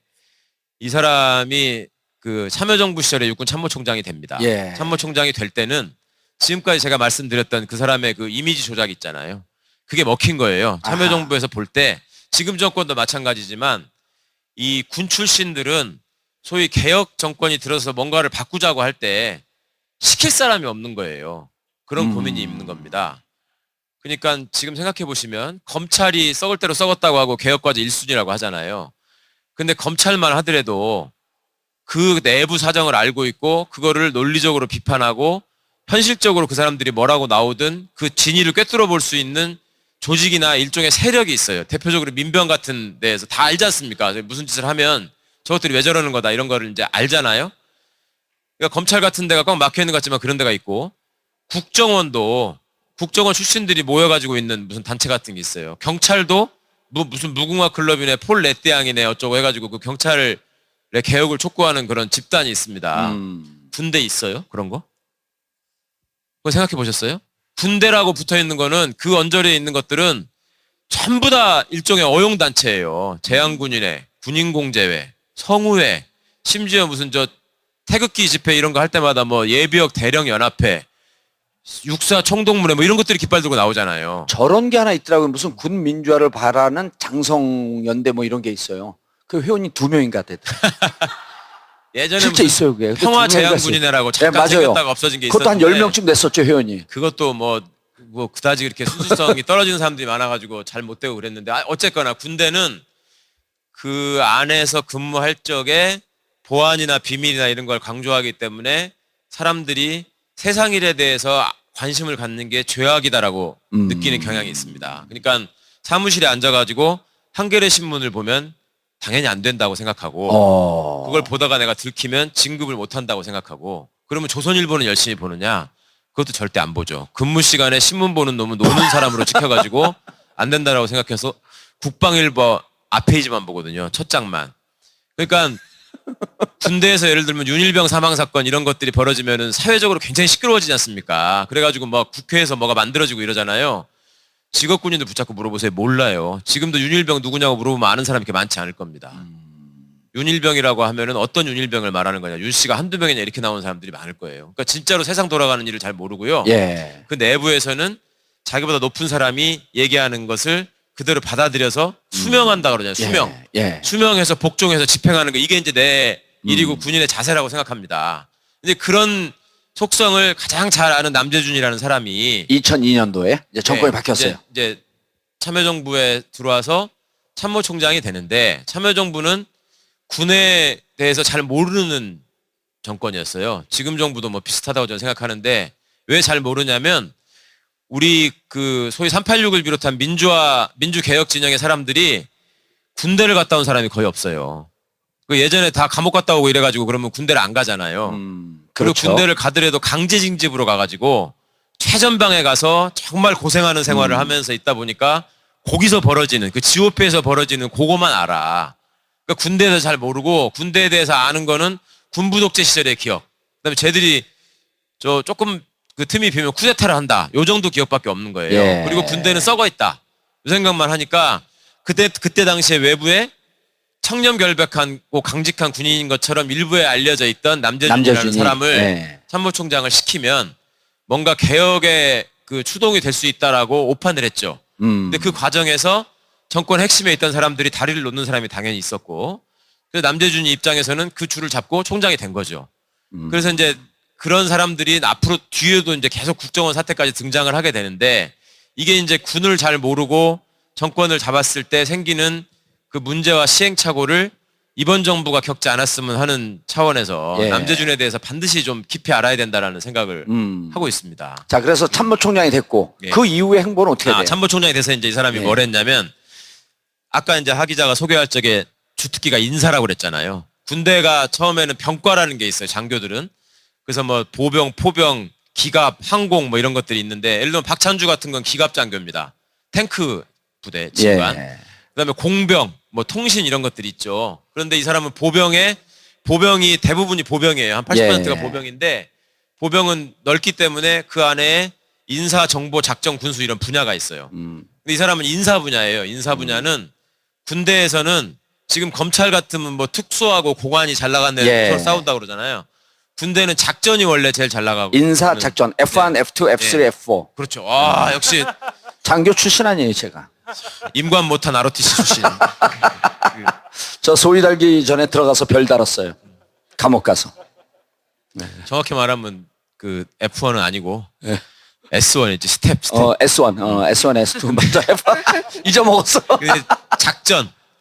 이 사람이 그 참여정부 시절에 육군 참모총장이 됩니다. 예. 참모총장이 될 때는 지금까지 제가 말씀드렸던 그 사람의 그 이미지 조작 있잖아요. 그게 먹힌 거예요. 참여정부에서 볼 때 지금 정권도 마찬가지지만 이 군 출신들은 소위 개혁 정권이 들어서 뭔가를 바꾸자고 할 때 시킬 사람이 없는 거예요. 그런 고민이 있는 겁니다. 그러니까 지금 생각해 보시면 검찰이 썩을 대로 썩었다고 하고 개혁과제 1순위라고 하잖아요. 근데 검찰만 하더라도 그 내부 사정을 알고 있고 그거를 논리적으로 비판하고 현실적으로 그 사람들이 뭐라고 나오든 그 진위를 꿰뚫어 볼 수 있는 조직이나 일종의 세력이 있어요. 대표적으로 민병 같은 데에서 다 알지 않습니까? 무슨 짓을 하면 저것들이 왜 저러는 거다 이런 거를 이제 알잖아요. 그러니까 검찰 같은 데가 꽉 막혀 있는 것 같지만 그런 데가 있고 국정원도 국정원 출신들이 모여가지고 있는 무슨 단체 같은 게 있어요. 경찰도 무슨 무궁화 클럽이네 폴 레떼양이네 어쩌고 해가지고 그 경찰의 개혁을 촉구하는 그런 집단이 있습니다. 군대 있어요? 그런 거? 그거 생각해 보셨어요? 군대라고 붙어 있는 거는 그 언저리에 있는 것들은 전부 다 일종의 어용단체예요. 제한군인회, 군인공제회, 성우회, 심지어 무슨 저 태극기 집회 이런 거 할 때마다 뭐 예비역 대령연합회, 육사 총동문회 뭐 이런 것들이 깃발 들고 나오잖아요. 저런 게 하나 있더라고요. 무슨 군 민주화를 바라는 장성연대 뭐 이런 게 있어요. 그 회원이 2명인가 되더라고요. 예전에 실제 있어요 그게. 평화제한군인회라고 잠깐 맞아요. 생겼다가 없어진 게 그것도 한 있었는데 10명쯤 됐었죠 회원이. 그것도 뭐 그다지 그렇게 순수성이 떨어지는 사람들이 많아가지고 잘 못 되고 그랬는데 어쨌거나 군대는 그 안에서 근무할 적에 보안이나 비밀이나 이런 걸 강조하기 때문에 사람들이 세상 일에 대해서 관심을 갖는 게 죄악이다라고 느끼는 경향이 있습니다. 그러니까 사무실에 앉아가지고 한겨레 신문을 보면 당연히 안 된다고 생각하고 그걸 보다가 내가 들키면 진급을 못 한다고 생각하고 그러면 조선일보는 열심히 보느냐? 그것도 절대 안 보죠. 근무 시간에 신문 보는 놈은 노는 사람으로 찍혀가지고 안 된다라고 생각해서 국방일보 앞페이지만 보거든요. 첫 장만. 그러니까 군대에서 예를 들면 윤일병 사망 사건 이런 것들이 벌어지면은 사회적으로 굉장히 시끄러워지지 않습니까? 그래가지고 막 국회에서 뭐가 만들어지고 이러잖아요. 직업군인들 붙잡고 물어보세요. 몰라요. 지금도 윤일병 누구냐고 물어보면 아는 사람이 그렇게 많지 않을 겁니다. 윤일병이라고 하면은 어떤 윤일병을 말하는 거냐. 윤 씨가 한두 명이냐 이렇게 나오는 사람들이 많을 거예요. 그러니까 진짜로 세상 돌아가는 일을 잘 모르고요. 예. 그 내부에서는 자기보다 높은 사람이 얘기하는 것을 그대로 받아들여서 수명한다 그러잖아요. 수명. 예. 수명해서 복종해서 집행하는 거 이게 이제 내 일이고 군인의 자세라고 생각합니다. 근데 그런 속성을 가장 잘 아는 남재준이라는 사람이 2002년도에 이제 정권이 바뀌었어요. 이제 참여정부에 들어와서 참모총장이 되는데 참여정부는 군에 대해서 잘 모르는 정권이었어요. 지금 정부도 뭐 비슷하다고 저는 생각하는데 왜 잘 모르냐면 우리 그 소위 386을 비롯한 민주개혁 진영의 사람들이 군대를 갔다 온 사람이 거의 없어요. 그 예전에 다 감옥 갔다 오고 이래가지고 그러면 군대를 안 가잖아요. 그리고 그렇죠. 군대를 가더라도 강제징집으로 가가지고 최전방에 가서 정말 고생하는 생활을 하면서 있다 보니까 거기서 벌어지는 그 GOP에서 벌어지는 그거만 알아. 그러니까 군대에서 잘 모르고 군대에 대해서 아는 거는 군부 독재 시절의 기억. 그다음에 쟤들이 저 조금 그 틈이 비면 쿠데타를 한다. 요 정도 기억밖에 없는 거예요. 예. 그리고 군대는 썩어 있다. 이 생각만 하니까 그때 당시에 외부에 청렴결백하고 강직한 군인인 것처럼 일부에 알려져 있던 남재준이라는 남재준이. 사람을 예. 참모총장을 시키면 뭔가 개혁의 그 추동이 될 수 있다라고 오판을 했죠. 근데 그 과정에서 정권 핵심에 있던 사람들이 다리를 놓는 사람이 당연히 있었고, 그래서 남재준이 입장에서는 그 줄을 잡고 총장이 된 거죠. 그래서 이제 그런 사람들이 앞으로 뒤에도 이제 계속 국정원 사태까지 등장을 하게 되는데, 이게 이제 군을 잘 모르고 정권을 잡았을 때 생기는 그 문제와 시행착오를 이번 정부가 겪지 않았으면 하는 차원에서 예. 남재준에 대해서 반드시 좀 깊이 알아야 된다라는 생각을 하고 있습니다. 자, 그래서 참모총장이 됐고 예. 그 이후의 행보는 어떻게 돼요? 참모총장이 돼서 이제 이 사람이 예. 뭘 했냐면, 아까 이제 하 기자가 소개할 적에 주특기가 인사라고 그랬잖아요. 군대가 처음에는 병과라는 게 있어요, 장교들은. 그래서 뭐 보병, 포병, 기갑, 항공 뭐 이런 것들이 있는데, 예를 들면 박찬주 같은 건 기갑 장교입니다. 탱크 부대 지휘관. 예. 그다음에 공병, 뭐 통신 이런 것들이 있죠. 그런데 이 사람은 보병이 대부분이 보병이에요. 한 80%가 예. 보병인데, 보병은 넓기 때문에 그 안에 인사, 정보, 작전, 군수 이런 분야가 있어요. 근데 이 사람은 인사 분야예요. 인사 분야는 군대에서는 지금 검찰 같으면 뭐 특수하고 공안이 잘 나간 애들 예. 서로 싸운다고 그러잖아요. 군대는 작전이 원래 제일 잘 나가고. 인사 있는- 작전 F1, F2, F3, 예. F4 그렇죠. 아, 역시 장교 출신 아니에요, 제가. 임관 못한 ROTC 출신. 저 소위 달기 전에 들어가서 별 달았어요. 감옥 가서. 정확히 말하면 그 F1은 아니고 예. S1이지 스텝. S1, S1, S2 맞아. 잊어먹었어. 근데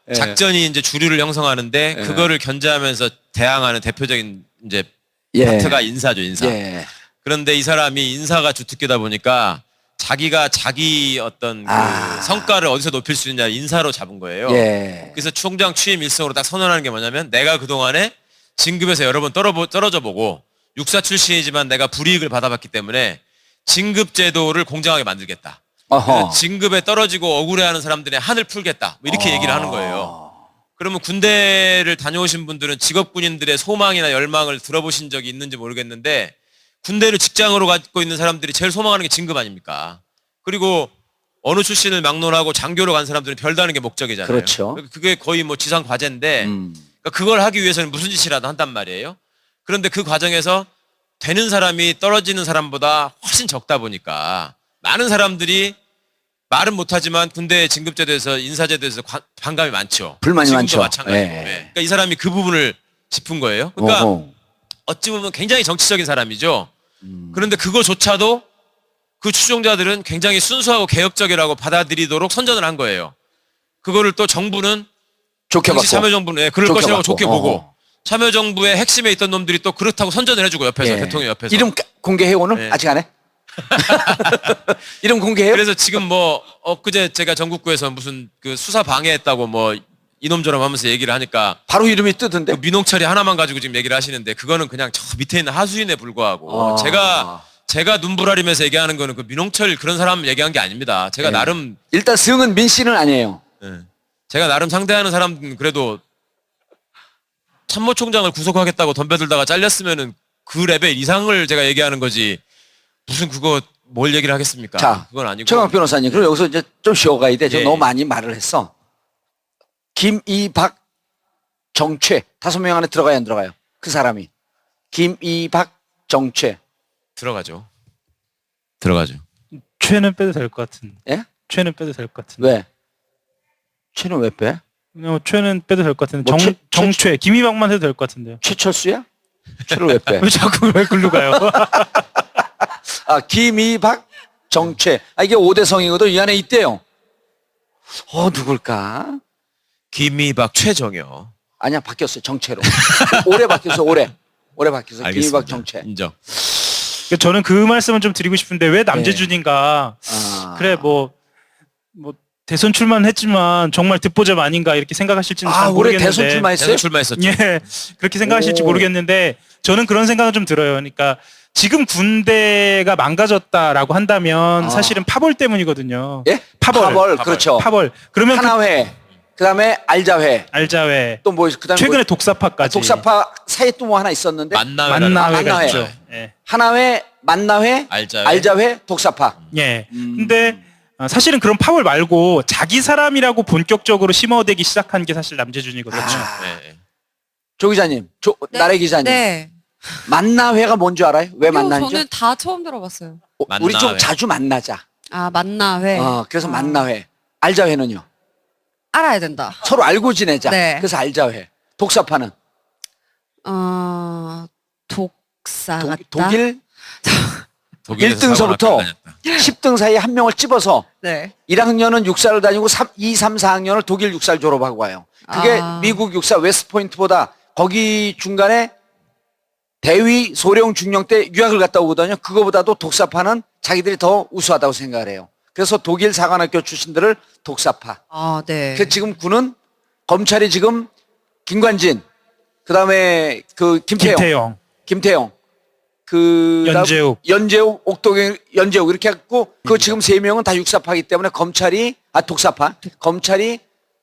예. 작전이 이제 주류를 형성하는데 예. 그거를 견제하면서 대항하는 대표적인 이제 예. 파트가 인사죠, 인사. 예. 그런데 이 사람이 인사가 주특기다 보니까 자기가 자기 어떤 그 아. 성과를 어디서 높일 수 있냐 인사로 잡은 거예요. 예. 그래서 총장 취임 일성으로 딱 선언하는 게 뭐냐면, 내가 그동안에 진급에서 여러 번 떨어져 보고 육사 출신이지만 내가 불이익을 받아봤기 때문에 진급 제도를 공정하게 만들겠다. 어허. 그래서 진급에 떨어지고 억울해하는 사람들의 한을 풀겠다. 뭐 이렇게 얘기를 하는 거예요. 그러면 군대를 다녀오신 분들은 직업 군인들의 소망이나 열망을 들어보신 적이 있는지 모르겠는데, 군대를 직장으로 갖고 있는 사람들이 제일 소망하는 게 진급 아닙니까? 그리고 어느 출신을 막론하고 장교로 간 사람들은 별다는 게 목적이잖아요. 그렇죠. 그게 거의 뭐 지상 과제인데, 그러니까 그걸 하기 위해서는 무슨 짓이라도 한단 말이에요. 그런데 그 과정에서 되는 사람이 떨어지는 사람보다 훨씬 적다 보니까 많은 사람들이 말은 못하지만 군대 진급제도에서 인사제도에서 반감이 많죠. 불만이 지금도 많죠. 마찬가지고. 예. 예. 그러니까 이 사람이 그 부분을 짚은 거예요. 그러니까 어허. 어찌 보면 굉장히 정치적인 사람이죠. 그런데 그거조차도 그 추종자들은 굉장히 순수하고 개혁적이라고 받아들이도록 선전을 한 거예요. 그거를 또 정부는 좋게 당시 봤고. 참여정부는 그럴 좋게 것이라고 봤고. 좋게 보고, 어허. 참여정부의 핵심에 있던 놈들이 또 그렇다고 선전을 해주고 옆에서 예. 대통령 옆에서. 이름 공개해요 오늘? 예. 아직 안 해? 이름 공개해요? 그래서 지금 뭐 엊그제 제가 전국구에서 무슨 그 수사 방해했다고 뭐 이놈저놈 하면서 얘기를 하니까 바로 이름이 뜨던데? 그 민홍철이 하나만 가지고 지금 얘기를 하시는데, 그거는 그냥 저 밑에 있는 하수인에 불과하고, 제가 눈부라리면서 얘기하는 거는 그 민홍철 그런 사람 얘기한 게 아닙니다. 제가 예. 나름 일단 승은 민 씨는 아니에요. 제가 나름 상대하는 사람은 그래도 참모총장을 구속하겠다고 덤벼들다가 잘렸으면은 그 레벨 이상을 제가 얘기하는 거지, 무슨 그거 뭘 얘기를 하겠습니까? 자, 그건 아니고. 최강 변호사님, 그럼 여기서 이제 좀 쉬어가야 돼. 저 예, 너무 예. 많이 말을 했어. 김이박, 정최 5명 안에 들어가야 안 들어가요? 그 사람이 김이박, 정최. 들어가죠. 최는 빼도 될 것 같은. 예? 최는 빼도 될 것 같은. 왜? 최는 왜 빼? 최는 빼도 될 것 같은데. 뭐 정최 김이박만 해도 될 것 같은데요. 최철수야? 최를 왜 빼? 왜 자꾸 왜 글로 가요? 아, 김이박, 정최. 아, 이게 5대 성이거든. 이 안에 있대요. 누굴까? 김이박, 최정여. 아니야, 바뀌었어요. 정채로. 올해 바뀌었어, 올해. 올해 바뀌었어. 알겠습니다. 김이박, 정채. 인정. 그러니까 저는 그 말씀을 좀 드리고 싶은데, 왜 남재준인가? 아. 그래 뭐 대선 출마했지만 정말 듣보잡 아닌가 이렇게 생각하실지는 잘 올해 모르겠는데. 대선 출마했어요? 대선 출마했었죠. 예, 그렇게 생각하실지 오. 모르겠는데 저는 그런 생각은 좀 들어요. 그러니까 지금 군대가 망가졌다라고 한다면 사실은 파벌 때문이거든요. 예? 파벌. 그렇죠. 파벌. 그러면 하나회, 그다음에 알자회, 알자회, 또 뭐 그다음에 최근에 뭐, 독사파까지. 독사파 사이에 또 뭐 하나 있었는데 만나회라는 만나회가 만나회. 있죠. 예. 하나회, 만나회, 알자회. 독사파. 예. 근데 사실은 그런 파벌 말고 자기 사람이라고 본격적으로 심어대기 시작한 게 사실 남재준이거든요. 네, 네. 조 기자님, 네. 나래 기자님, 네. 만나회가 뭔지 알아요? 왜 만나죠? 저는 다 처음 들어봤어요. 우리 좀 만나회. 자주 만나자. 아, 만나회. 그래서 만나회. 알자회는요? 알아야 된다. 서로 알고 지내자. 네. 그래서 알자회. 독사파는 독사 같다. 독일 독일에서 1등서부터 사고를 다녔다. 10등 사이에 한 명을 집어서 네. 1학년은 육사를 다니고 2, 3, 4학년을 독일 육사를 졸업하고 와요. 그게 미국 육사 웨스트포인트보다 거기 중간에 대위 소령 중령 때 유학을 갔다 오거든요. 그거보다도 독사파는 자기들이 더 우수하다고 생각을 해요. 그래서 독일 사관학교 출신들을 독사파. 아, 네. 그 지금 군은 검찰이 지금 김관진, 그다음에 그 김태영, 연재욱, 옥동영, 연재욱 이렇게 했고 그 지금 3명은 다 육사파이기 때문에 검찰이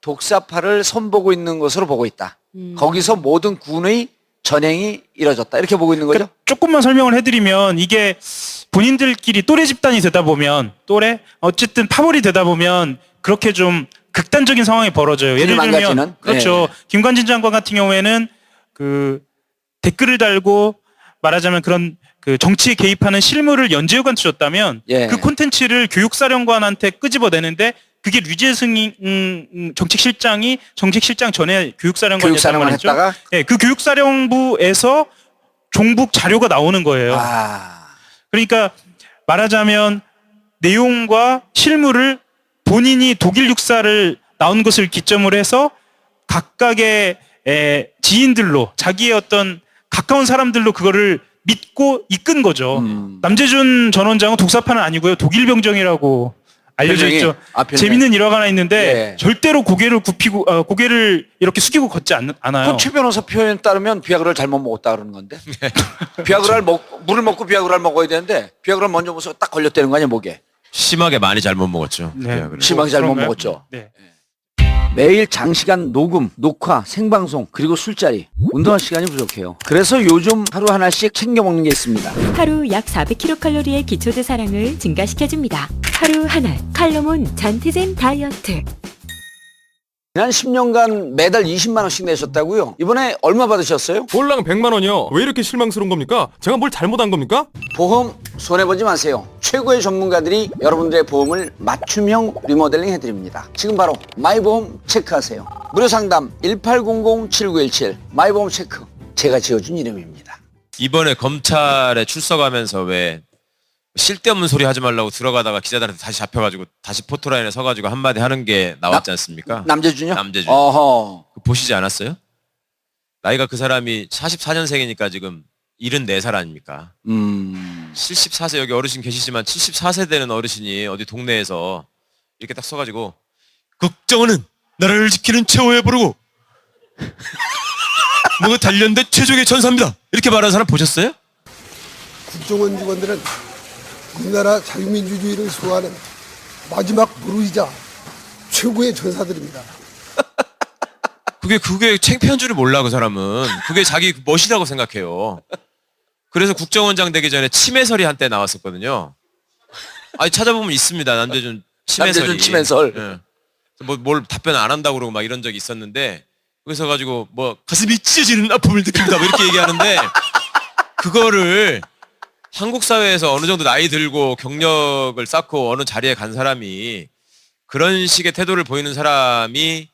독사파를 손보고 있는 것으로 보고 있다. 거기서 모든 군의 전행이 이뤄졌다. 이렇게 보고 있는 거죠. 그러니까 조금만 설명을 해드리면 이게 본인들끼리 또래 집단이 되다 보면 어쨌든 파벌이 되다 보면 그렇게 좀 극단적인 상황이 벌어져요. 예를 들면 망가지는? 그렇죠. 네. 김관진 장관 같은 경우에는 그 댓글을 달고 말하자면 그런 그 정치에 개입하는 실무를 연재욱한테 줬다면 예. 그 콘텐츠를 교육사령관한테 끄집어내는데 그게 류재승 정책실장이 정책실장 전에 교육사령관이었단 교육사령관 말이죠. 했다가 예, 그 교육사령부에서 종북 자료가 나오는 거예요. 그러니까 말하자면 내용과 실물을 본인이 독일 육사를 나온 것을 기점으로 해서 각각의 지인들로 자기의 어떤 가까운 사람들로 그거를 믿고 이끈 거죠. 남재준 전 원장은 독사파는 아니고요. 독일 병정이라고 알려져 별명이? 있죠. 별명. 재밌는 일화가 하나 있는데 예. 절대로 고개를 이렇게 숙이고 걷지 않아요. 그 최 변호사 표현에 따르면 비아그라를 잘못 먹었다 그러는 건데. 비아그라를 물을 먹고 비아그라를 먹어야 되는데 비아그라를 먼저 먹어서 딱 걸렸다는 거 아니야, 목에. 심하게 많이 잘못 먹었죠. 네. 그래. 심하게 잘못 그런가요? 먹었죠. 네. 매일 장시간 녹음, 녹화, 생방송, 그리고 술자리. 운동할 시간이 부족해요. 그래서 요즘 하루 하나씩 챙겨 먹는 게 있습니다. 하루 약 400kcal의 기초대사량을 증가시켜줍니다. 하루 하나 칼로몬 잔티젠 다이어트. 지난 10년간 매달 20만 원씩 내셨다고요? 이번에 얼마 받으셨어요? 볼랑 100만 원이요. 왜 이렇게 실망스러운 겁니까? 제가 뭘 잘못한 겁니까? 보험 손해보지 마세요. 최고의 전문가들이 여러분들의 보험을 맞춤형 리모델링 해드립니다. 지금 바로 마이보험 체크하세요. 무료 상담 1800-7917 마이보험 체크. 제가 지어준 이름입니다. 이번에 검찰에 출석하면서 왜 쓸데없는 소리 하지 말라고 들어가다가 기자들한테 다시 잡혀가지고 다시 포토라인에 서가지고 한마디 하는 게 나왔지 않습니까? 남재준이요? 남재준. 어허. 보시지 않았어요? 나이가 그 사람이 44년생이니까 지금 74살 아닙니까? 74세 여기 어르신 계시지만 74세 되는 어르신이 어디 동네에서 이렇게 딱 서가지고 국정원은 나라를 지키는 최후의 보루고 뭐가 단련된 최종의 전사입니다. 이렇게 말하는 사람 보셨어요? 국정원 직원들은 우리나라 자유민주주의를 수호하는 마지막 무르이자 최고의 전사들입니다. 그게 창피한 줄을 몰라 그 사람은. 그게 자기 멋이라고 생각해요. 그래서 국정원장 되기 전에 치매설이 한때 나왔었거든요. 아니 찾아보면 있습니다. 남재준 치매설이. 남재준 치매설. 예. 뭘 답변 안 한다고 그러고 막 이런 적이 있었는데 그래서 가지고 뭐 가슴이 찢어지는 아픔을 느낍니다. 뭐 이렇게 얘기하는데 그거를 한국 사회에서 어느 정도 나이 들고 경력을 쌓고 어느 자리에 간 사람이 그런 식의 태도를 보이는 사람이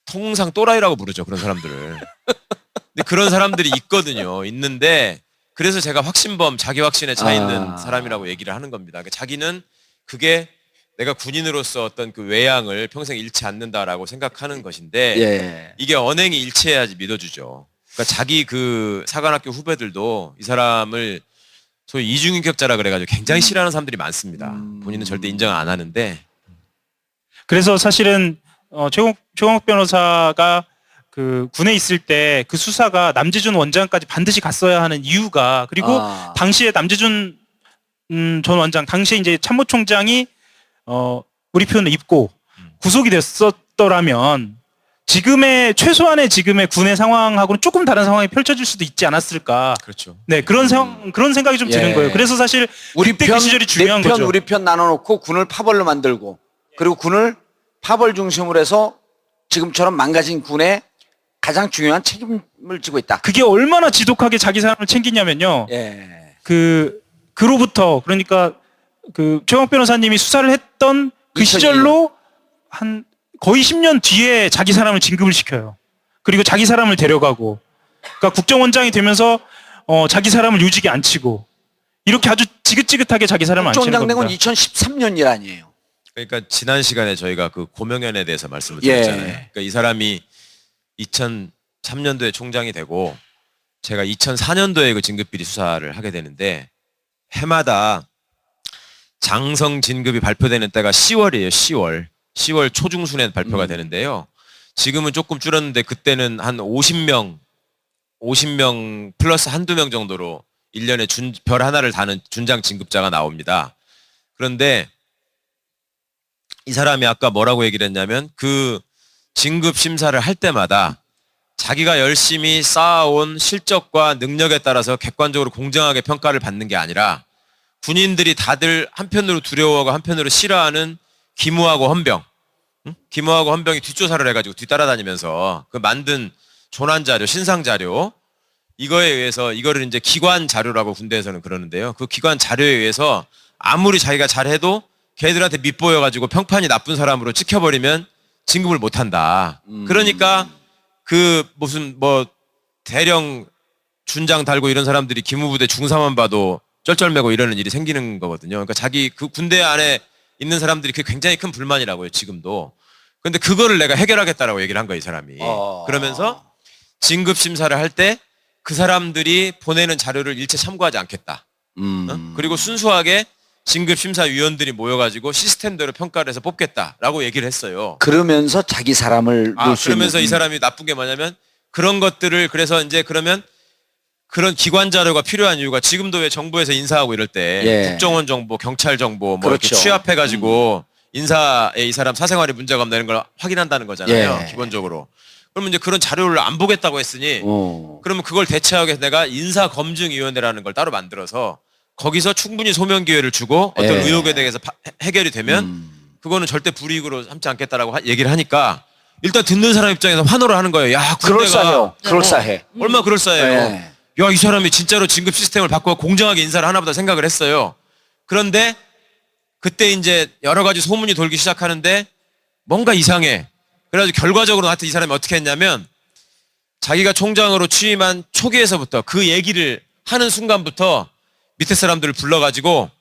통상 또라이라고 부르죠. 그런 사람들을. 근데 그런 사람들이 있거든요. 있는데 그래서 제가 확신범, 자기 확신에 차 있는 사람이라고 얘기를 하는 겁니다. 그러니까 자기는 그게 내가 군인으로서 어떤 그 외양을 평생 잃지 않는다라고 생각하는 것인데 예. 이게 언행이 일치해야지 믿어주죠. 그러니까 자기 그 사관학교 후배들도 이 사람을 소위 이중인격자라 그래가지고 굉장히 싫어하는 사람들이 많습니다. 본인은 절대 인정을 안 하는데 그래서 사실은 최광욱 변호사가 그 군에 있을 때 그 수사가 남재준 원장까지 반드시 갔어야 하는 이유가, 그리고 당시에 남재준 전 원장, 당시에 이제 참모총장이 우리 표현을 입고 구속이 됐었더라면 지금의 최소한의 지금의 군의 상황하고는 조금 다른 상황이 펼쳐질 수도 있지 않았을까. 그렇죠. 네, 그런 생각이 좀 드는 예. 거예요. 그래서 사실 그때 그 시절이 중요한 내 편, 거죠. 우리 편 나눠놓고 군을 파벌로 만들고, 그리고 군을 파벌 중심으로 해서 지금처럼 망가진 군에 가장 중요한 책임을 지고 있다. 그게 얼마나 지독하게 자기 사람을 챙기냐면요. 예. 그로부터, 그러니까 그 최광욱 변호사님이 수사를 했던 그 2002년. 시절로 한 거의 10년 뒤에 자기 사람을 진급을 시켜요. 그리고 자기 사람을 데려가고, 그러니까 국정원장이 되면서 자기 사람을 요직에 앉히고, 이렇게 아주 지긋지긋하게 자기 사람을 앉히는 국정원장 된 건 겁니다. 2013년 일 아니에요. 그러니까 지난 시간에 저희가 그 고명현에 대해서 말씀을 예. 드렸잖아요. 그러니까 이 사람이 2003년도에 총장이 되고 제가 2004년도에 그 진급비리 수사를 하게 되는데, 해마다 장성 진급이 발표되는 때가 10월이에요. 10월 초중순에 발표가 되는데요. 지금은 조금 줄었는데 그때는 한 50명 플러스 한두 명 정도로 1년에 별 하나를 다는 준장 진급자가 나옵니다. 그런데 이 사람이 아까 뭐라고 얘기를 했냐면, 그 진급 심사를 할 때마다 자기가 열심히 쌓아온 실적과 능력에 따라서 객관적으로 공정하게 평가를 받는 게 아니라 군인들이 다들 한편으로 두려워하고 한편으로 싫어하는 기무하고 헌병, 기무하고 헌병이 뒷조사를 해가지고 뒤따라다니면서 그 만든 조난 자료, 신상 자료, 이거에 의해서, 이거를 이제 기관 자료라고 군대에서는 그러는데요. 그 기관 자료에 의해서 아무리 자기가 잘해도 걔들한테 밑보여가지고 평판이 나쁜 사람으로 찍혀버리면 진급을 못한다. 그러니까 그 무슨 뭐 대령 준장 달고 이런 사람들이 기무부대 중사만 봐도 쩔쩔매고 이러는 일이 생기는 거거든요. 그러니까 자기 그 군대 안에 있는 사람들이 그게 굉장히 큰 불만이라고요, 지금도. 근데 그거를 내가 해결하겠다라고 얘기를 한 거예요, 이 사람이. 그러면서 진급 심사를 할 때 그 사람들이 보내는 자료를 일체 참고하지 않겠다. 그리고 순수하게 진급 심사위원들이 모여가지고 시스템대로 평가를 해서 뽑겠다라고 얘기를 했어요. 그러면서 자기 사람을 놓을 수 그러면서 있는. 이 사람이 나쁜 게 뭐냐면, 그런 것들을, 그래서 이제 그러면 그런 기관 자료가 필요한 이유가, 지금도 왜 정부에서 인사하고 이럴 때 예. 국정원 정보, 경찰 정보 뭐 그렇죠. 이렇게 취합해가지고 인사에 이 사람 사생활에 문제가 없다는 걸 확인한다는 거잖아요. 예. 기본적으로. 그러면 이제 그런 자료를 안 보겠다고 했으니 그러면 그걸 대체하기 위해서 내가 인사검증위원회라는 걸 따로 만들어서 거기서 충분히 소명 기회를 주고 어떤 예. 의혹에 대해서 해결이 되면 그거는 절대 불이익으로 삼지 않겠다라고 얘기를 하니까, 일단 듣는 사람 입장에서 환호를 하는 거예요. 야, 군대가 그럴싸해요. 그럴싸해. 얼마나 그럴싸해요. 예. 야, 이 사람이 진짜로 진급 시스템을 바꿔 공정하게 인사를 하나보다 생각을 했어요. 그런데 그때 이제 여러 가지 소문이 돌기 시작하는데 뭔가 이상해. 그래가지고 결과적으로 하여튼 이 사람이 어떻게 했냐면, 자기가 총장으로 취임한 초기에서부터 그 얘기를 하는 순간부터 밑에 사람들을 불러가지고,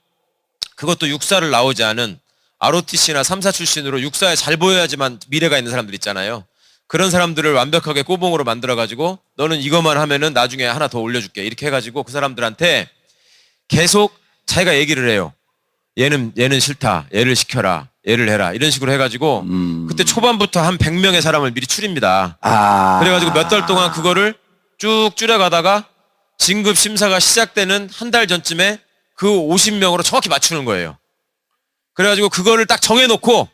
그것도 육사를 나오지 않은 ROTC나 3사 출신으로 육사에 잘 보여야지만 미래가 있는 사람들 있잖아요. 그런 사람들을 완벽하게 꼬봉으로 만들어가지고, 너는 이것만 하면은 나중에 하나 더 올려줄게, 이렇게 해가지고 그 사람들한테 계속 자기가 얘기를 해요. 얘는 싫다, 얘를 시켜라, 얘를 해라, 이런 식으로 해가지고 그때 초반부터 한 100명의 사람을 미리 추립니다. 그래가지고 몇 달 동안 그거를 쭉 줄여가다가 진급 심사가 시작되는 한 달 전쯤에 그 50명으로 정확히 맞추는 거예요. 그래가지고 그거를 딱 정해놓고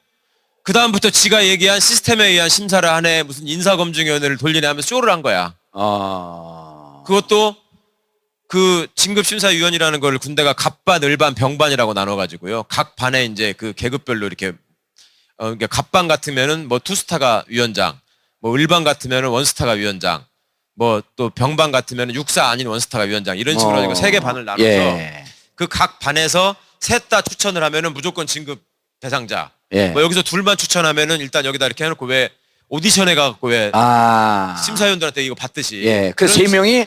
그 다음부터 지가 얘기한 시스템에 의한 심사를 하네, 무슨 인사검증위원회를 돌리네 하면서 쇼를 한 거야. 그것도 그 진급심사위원이라는 걸 군대가 갑반, 을반, 병반이라고 나눠가지고요. 각 반에 이제 그 계급별로 이렇게, 그러니까 갑반 같으면은 뭐 투스타가 위원장, 뭐 을반 같으면은 원스타가 위원장, 뭐 또 병반 같으면은 육사 아닌 원스타가 위원장, 이런 식으로 해가지고 세 개 반을 나눠서 예. 그 각 반에서 셋 다 추천을 하면은 무조건 진급 대상자. 예. 뭐 여기서 둘만 추천하면은 일단 여기다 이렇게 해놓고 왜 오디션에 가갖고 왜 심사위원들한테 이거 받듯이. 예. 그 세 명이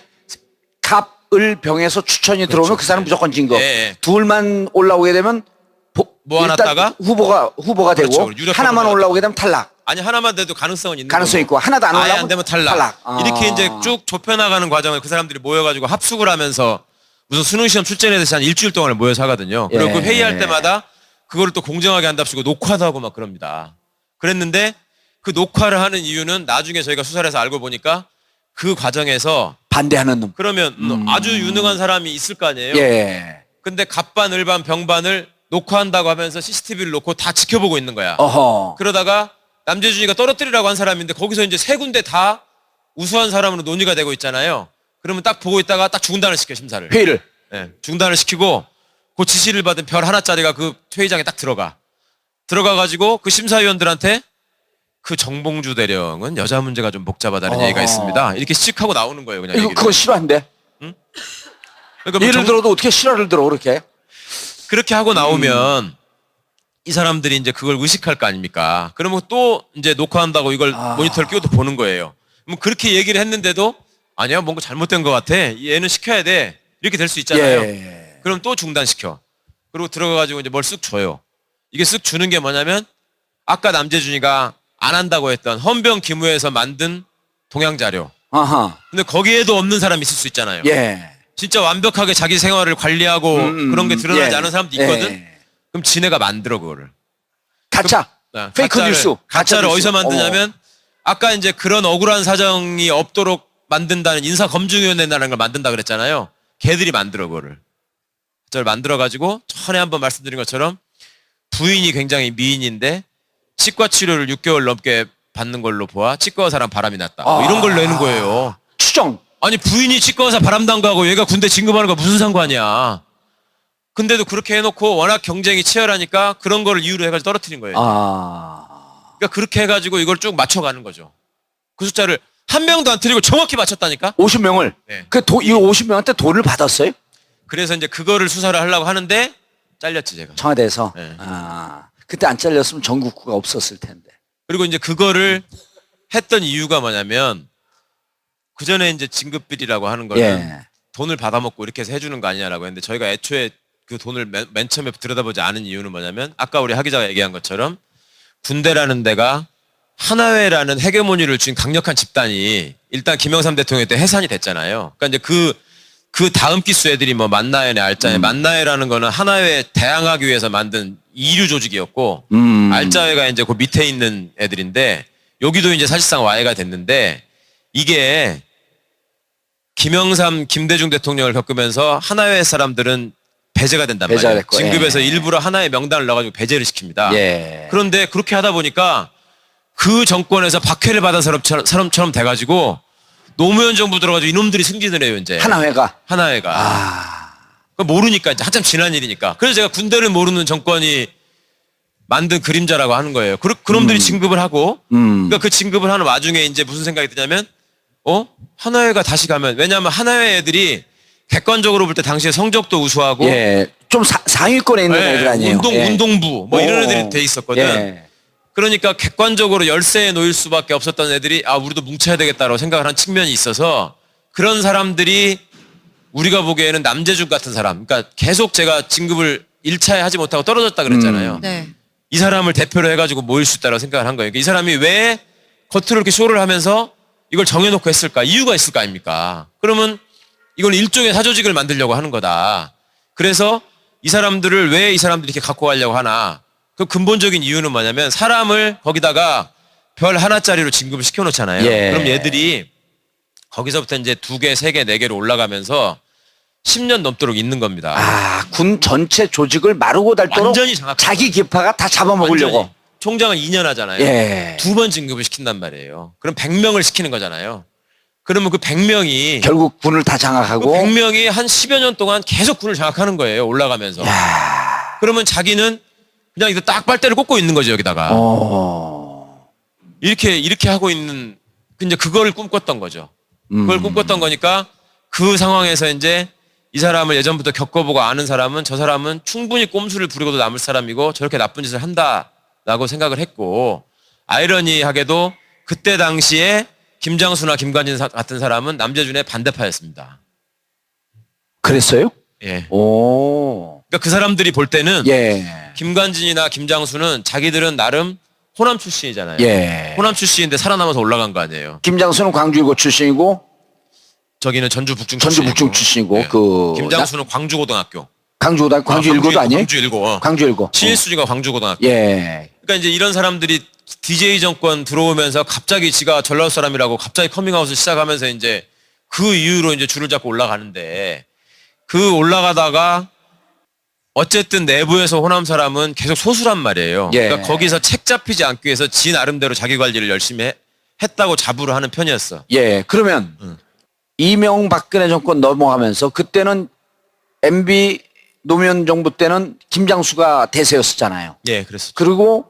갑, 을, 병에서 추천이 들어오면 그 사람 무조건 진급. 예. 둘만 올라오게 되면 모아놨다가 후보가 되고, 그렇죠. 유력한 하나만 후보가 올라오게 되면 탈락. 아니 하나만 돼도 가능성은 있는 가능성이 거고. 있고 하나도 안 아예 올라오면 안 되면 탈락. 이렇게 이제 쭉 좁혀나가는 과정을 그 사람들이 모여가지고 합숙을 하면서 무슨 수능시험 출제하듯이 한 일주일 동안을 모여서 하거든요. 그리고 예. 그 회의할 때마다 그거를 또 공정하게 한답시고 녹화도 하고 막 그럽니다. 그랬는데 그 녹화를 하는 이유는 나중에 저희가 수사를 해서 알고 보니까 그 과정에서 반대하는 놈. 그러면 아주 유능한 사람이 있을 거 아니에요. 예. 근데 갑반, 을반, 병반을 녹화한다고 하면서 CCTV를 놓고 다 지켜보고 있는 거야. 어허. 그러다가 남재준이가 떨어뜨리라고 한 사람인데 거기서 이제 세 군데 다 우수한 사람으로 논의가 되고 있잖아요. 그러면 딱 보고 있다가 딱 중단을 시켜, 심사를. 회의를. 예, 중단을 시키고 그 지시를 받은 별 하나짜리가 그 회의장에 딱 들어가가지고 그 심사위원들한테 그 정봉주 대령은 여자 문제가 좀 복잡하다는 얘기가 있습니다. 이렇게 씩 하고 나오는 거예요, 그냥. 이거 얘기를. 그거 실화인데. 그러니까 뭐 예를 들어도 어떻게 실화를 들어 그렇게? 그렇게 하고 나오면 이 사람들이 이제 그걸 의식할 거 아닙니까? 그러면 또 이제 녹화한다고 이걸 모니터를 끼고 또 보는 거예요. 뭐 그렇게 얘기를 했는데도 아니야, 뭔가 잘못된 것 같아. 얘는 시켜야 돼. 이렇게 될 수 있잖아요. 예. 그럼 또 중단시켜. 그리고 들어가가지고 이제 뭘 쓱 줘요. 이게 쓱 주는 게 뭐냐면 아까 남재준이가 안 한다고 했던 헌병 기무에서 만든 동향 자료. 아하. 근데 거기에도 없는 사람이 있을 수 있잖아요. 예. 진짜 완벽하게 자기 생활을 관리하고 그런 게 드러나지 예. 않은 사람도 있거든. 예. 그럼 지네가 만들어 그거를. 가짜. 페이크 뉴스. 가짜를 뉴스. 어디서 만드냐면 아까 이제 그런 억울한 사정이 없도록 만든다는 인사검증위원회라는 걸 만든다 그랬잖아요. 걔들이 만들어 그거를. 저를 만들어 가지고 전에 한번 말씀드린 것처럼 부인이 굉장히 미인인데 치과 치료를 6개월 넘게 받는 걸로 보아 치과 의사랑 바람이 났다. 뭐 이런 걸 내는 거예요. 추정. 아니 부인이 치과 의사 바람난 거하고 얘가 군대 진급하는 거 무슨 상관이야. 근데도 그렇게 해놓고 워낙 경쟁이 치열하니까 그런 거를 이유로 해가지고 떨어뜨린 거예요. 그러니까 그렇게 해가지고 이걸 쭉 맞춰가는 거죠. 그 숫자를 한 명도 안 틀리고 정확히 맞췄다니까. 50명을. 네. 이 50명한테 돈을 받았어요? 그래서 이제 그거를 수사를 하려고 하는데 잘렸지 제가. 청와대에서. 네. 그때 안 잘렸으면 전국구가 없었을 텐데. 그리고 이제 그거를 했던 이유가 뭐냐면 그 전에 이제 진급비리라고 하는 거는 예. 돈을 받아먹고 이렇게 해서 해주는 거 아니냐라고 했는데 저희가 애초에 그 돈을 맨 처음에 들여다보지 않은 이유는 뭐냐면 아까 우리 하 기자가 얘기한 것처럼 군대라는 데가 하나회라는 헤게모니를 쥔 강력한 집단이 일단 김영삼 대통령 때 해산이 됐잖아요. 그러니까 이제 그 다음 기수 애들이 뭐 만나회네 알짜회, 만나회라는 거는 하나회에 대항하기 위해서 만든 이류 조직이었고 알짜회가 이제 그 밑에 있는 애들인데 여기도 이제 사실상 와해가 됐는데 이게 김영삼, 김대중 대통령을 겪으면서 하나회 사람들은 배제가 된단 배제가 말이에요. 됐고, 진급에서 예. 일부러 하나의 명단을 넣어가지고 배제를 시킵니다. 예. 그런데 그렇게 하다 보니까 그 정권에서 박해를 받은 사람처럼 돼가지고 노무현 정부 들어가지고 이놈들이 승진을 해요 이제. 하나회가. 그거 모르니까 이제 한참 지난 일이니까. 그래서 제가 군대를 모르는 정권이 만든 그림자라고 하는 거예요. 그놈들이 진급을 하고 그러니까 그 진급을 하는 와중에 이제 무슨 생각이 드냐면 하나회가 다시 가면 왜냐하면 하나회 애들이 객관적으로 볼 때 당시에 성적도 우수하고 예. 좀 상위권에 있는 예, 애들 아니에요? 예. 운동부 뭐 이런 오. 애들이 돼 있었거든. 예. 그러니까 객관적으로 열세에 놓일 수밖에 없었던 애들이 우리도 뭉쳐야 되겠다라고 생각을 한 측면이 있어서 그런 사람들이 우리가 보기에는 남재준 같은 사람 그러니까 계속 제가 진급을 1차에 하지 못하고 떨어졌다 그랬잖아요. 네. 이 사람을 대표로 해가지고 모일 수 있다고 생각을 한 거예요. 그러니까 이 사람이 왜 겉으로 이렇게 쇼를 하면서 이걸 정해놓고 했을까? 이유가 있을 거 아닙니까? 그러면 이건 일종의 사조직을 만들려고 하는 거다. 그래서 이 사람들을 왜 이 사람들이 이렇게 갖고 가려고 하나? 그 근본적인 이유는 뭐냐면 사람을 거기다가 별 하나짜리로 진급을 시켜놓잖아요. 예. 그럼 얘들이 거기서부터 이제 2개, 3개, 4개로 올라가면서 10년 넘도록 있는 겁니다. 군 전체 조직을 마르고 닳도록 완전히 장악하고. 자기 기파가 다 잡아먹으려고. 완전히. 총장은 2년 하잖아요. 예. 2번 진급을 시킨단 말이에요. 그럼 100명을 시키는 거잖아요. 그러면 그 100명이 결국 군을 다 장악하고. 100명이 한 10여 년 동안 계속 군을 장악하는 거예요. 올라가면서. 그러면 자기는 그냥 이거 딱 빨대를 꽂고 있는 거죠, 여기다가. 이렇게 하고 있는 이제 그걸 꿈꿨던 거죠. 그걸 꿈꿨던 거니까 그 상황에서 이제 이 사람을 예전부터 겪어보고 아는 사람은 저 사람은 충분히 꼼수를 부리고도 남을 사람이고 저렇게 나쁜 짓을 한다라고 생각을 했고 아이러니하게도 그때 당시에 김장수나 김관진 같은 사람은 남재준의 반대파였습니다. 그랬어요? 예. 오. 그러니까 그 사람들이 볼 때는 예. 김관진이나 김장수는 자기들은 나름 호남 출신이잖아요. 예. 호남 출신인데 살아남아서 올라간 거 아니에요. 김장수는 광주일고 출신이고 저기는 전주 북중 전주 북중 출신이고 그 김장수는 광주고등학교. 광주 일고도 아니에요? 광주 일고. 광주 일고. 신일수지가 광주고등학교. 예. 그러니까 이제 이런 사람들이 DJ 정권 들어오면서 갑자기 지가 전라도 사람이라고 갑자기 커밍아웃을 시작하면서 이제 그 이후로 이제 줄을 잡고 올라가는데 그 올라가다가 어쨌든 내부에서 호남 사람은 계속 소수란 말이에요. 예. 그러니까 거기서 책 잡히지 않기 위해서 지 나름대로 자기 관리를 열심히 했다고 자부를 하는 편이었어. 예, 그러면 이명박근혜 정권 넘어가면서 그때는 MB 노무현 정부 때는 김장수가 대세였었잖아요. 예, 그랬어. 그리고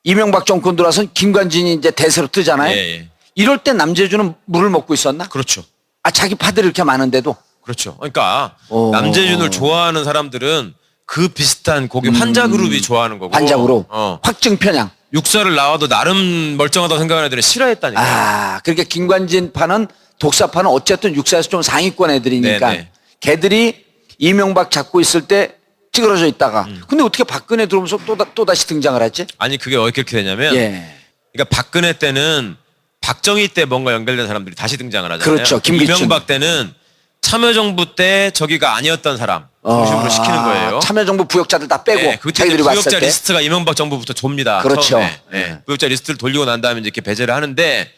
이명박 정권 들어와서 김관진이 이제 대세로 뜨잖아요. 예, 예. 이럴 때 남재준은 물을 먹고 있었나? 그렇죠. 아, 자기 파들이 이렇게 많은데도. 그렇죠. 그러니까 오. 남재준을 좋아하는 사람들은 그 비슷한 거기 환자 그룹이 좋아하는 거고. 반작으로 어. 확증 편향. 육사를 나와도 나름 멀쩡하다고 생각하는 애들은 싫어했다니까. 아, 그러니까 김관진 파는 독사파는 어쨌든 육사에서 좀 상위권 애들이니까 네네. 걔들이 이명박 잡고 있을 때 찌그러져 있다가 근데 어떻게 박근혜 들어오면서 또다시 등장을 했지? 아니 그게 어떻게 되냐면 예. 그러니까 박근혜 때는 박정희 때 뭔가 연결된 사람들이 다시 등장을 하잖아요. 그렇죠. 김기춘. 이명박 때는 참여정부 때 저기가 아니었던 사람 중심으로 시키는 거예요. 참여정부 부역자들 다 빼고 네, 그때 자기들이 부역자 왔을 때. 리스트가 이명박 정부부터 좁니다. 그렇죠. 처음에. 네. 네. 부역자 리스트를 돌리고 난 다음에 이제 이렇게 배제를 하는데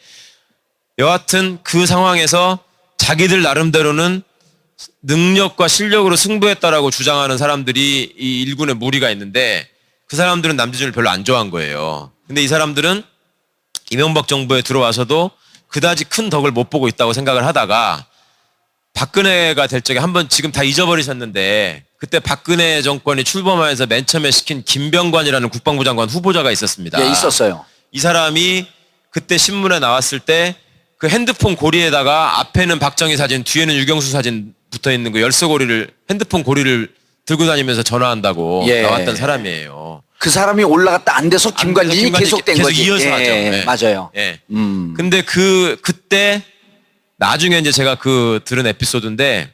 여하튼 그 상황에서 자기들 나름대로는 능력과 실력으로 승부했다라고 주장하는 사람들이 이 일군의 무리가 있는데 그 사람들은 남재준을 별로 안 좋아한 거예요. 근데 이 사람들은 이명박 정부에 들어와서도 그다지 큰 덕을 못 보고 있다고 생각을 하다가 박근혜가 될 적에 한번 지금 다 잊어버리셨는데 그때 박근혜 정권이 출범하면서 맨 처음에 시킨 김병관이라는 국방부 장관 후보자가 있었습니다. 예, 있었어요. 이 사람이 그때 신문에 나왔을 때 그 핸드폰 고리에다가 앞에는 박정희 사진, 뒤에는 유경수 사진 붙어 있는 그 열쇠고리를 핸드폰 고리를 들고 다니면서 전화한다고 예. 나왔던 사람이에요. 그 사람이 올라갔다 안 돼서 김관진이 김관진이 계속된 계속 거지. 이어서 예, 하죠. 예. 맞아요. 예. 음. 근데 그때 나중에 이제 제가 들은 에피소드인데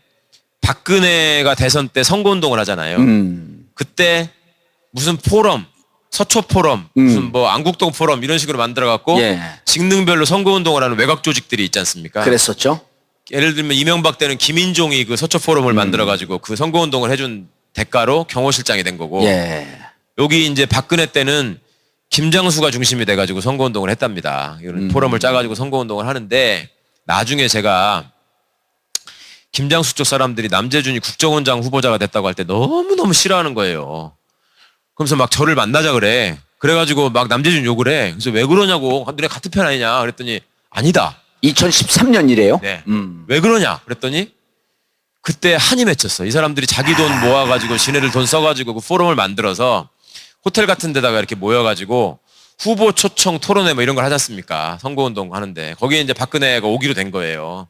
박근혜가 대선 때 선거운동을 하잖아요. 그때 무슨 포럼, 서초 포럼, 무슨 뭐 안국동 포럼 이런 식으로 만들어갖고 예. 직능별로 선거운동을 하는 외곽 조직들이 있지 않습니까? 그랬었죠. 예를 들면 이명박 때는 김인종이 그 서초 포럼을 만들어가지고 그 선거운동을 해준 대가로 경호실장이 된 거고 예. 여기 이제 박근혜 때는 김장수가 중심이 돼가지고 선거운동을 했답니다. 이런 포럼을 짜가지고 선거운동을 하는데 나중에 제가 김장수 쪽 사람들이 남재준이 국정원장 후보자가 됐다고 할 때 너무너무 싫어하는 거예요. 그러면서 막 저를 만나자 그래. 그래가지고 막 남재준 욕을 해. 그래서 왜 그러냐고. 너네 같은 편 아니냐. 그랬더니 아니다. 2013년이래요. 네. 왜 그러냐. 그랬더니 그때 한이 맺혔어. 이 사람들이 자기 돈 모아가지고 지네들 돈 써가지고 그 포럼을 만들어서 호텔 같은 데다가 이렇게 모여가지고 후보 초청 토론회 뭐 이런 걸 하지 않습니까? 선거운동 하는데 거기에 이제 박근혜가 오기로 된 거예요.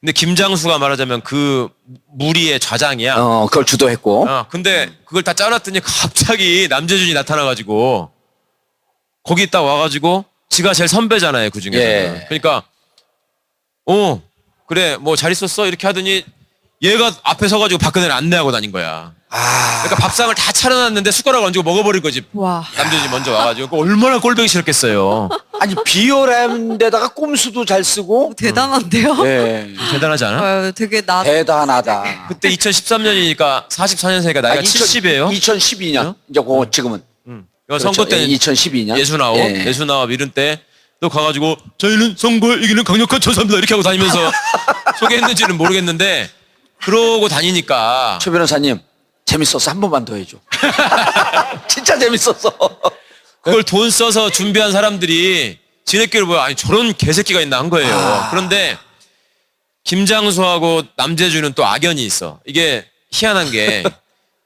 근데 김장수가 말하자면 그 무리의 좌장이야. 그걸 주도했고. 근데 그걸 다 짜놨더니 갑자기 남재준이 나타나가지고 거기 있다 와가지고 지가 제일 선배잖아요. 그 중에서. 예. 그러니까 그래 뭐 잘 있었어 이렇게 하더니 얘가 앞에 서가지고 박근혜를 안내하고 다닌 거야. 그러니까 밥상을 다 차려놨는데 숟가락을 얹고 먹어버린 거지. 와. 남재준이 먼저 와가지고 얼마나 꼴보기 싫었겠어요. 아니 비열한 데다가 꼼수도 잘 쓰고. 대단한데요? 예. 대단하지 않아? 되게 대단하다. 그때 2013년이니까 44년생이니까 나이가 70이에요. 2012년. 이제 지금은. 선거 때는 2012년. 예수나옵, 예. 예수나옵 이런 때 또 가가지고 저희는 선거에 이기는 강력한 천사입니다 이렇게 하고 다니면서 소개했는지는 모르겠는데 그러고 다니니까 최 변호사님 재밌었어. 한 번만 더 해줘. 진짜 재밌었어. 그걸 돈 써서 준비한 사람들이 지네끼리 뭐야 아니 저런 개새끼가 있나 한 거예요. 그런데 김장수하고 남재준은 또 악연이 있어. 이게 희한한 게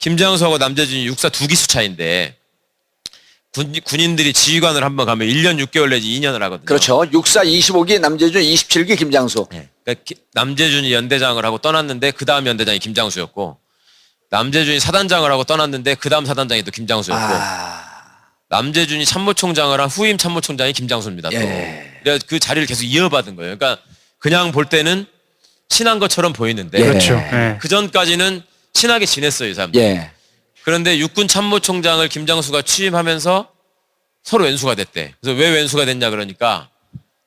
김장수하고 남재준이 육사 2기수 차인데 군인들이 지휘관을 한번 가면 1년 6개월 내지 2년을 하거든요. 그렇죠. 육사 25기 남재준 27기 김장수. 네. 그러니까 남재준이 연대장을 하고 떠났는데 그 다음 연대장이 김장수였고 남재준이 사단장을 하고 떠났는데 그 다음 사단장이 또 김장수였고 남재준이 참모총장을 한 후임 참모총장이 김장수입니다. 또. 예. 그래서 그 자리를 계속 이어받은 거예요. 그러니까 그냥 볼 때는 친한 것처럼 보이는데 그렇죠. 예. 그 전까지는 친하게 지냈어요. 이 사람들. 예. 그런데 육군 참모총장을 김장수가 취임하면서 서로 왼수가 됐대. 그래서 왜 왼수가 됐냐 그러니까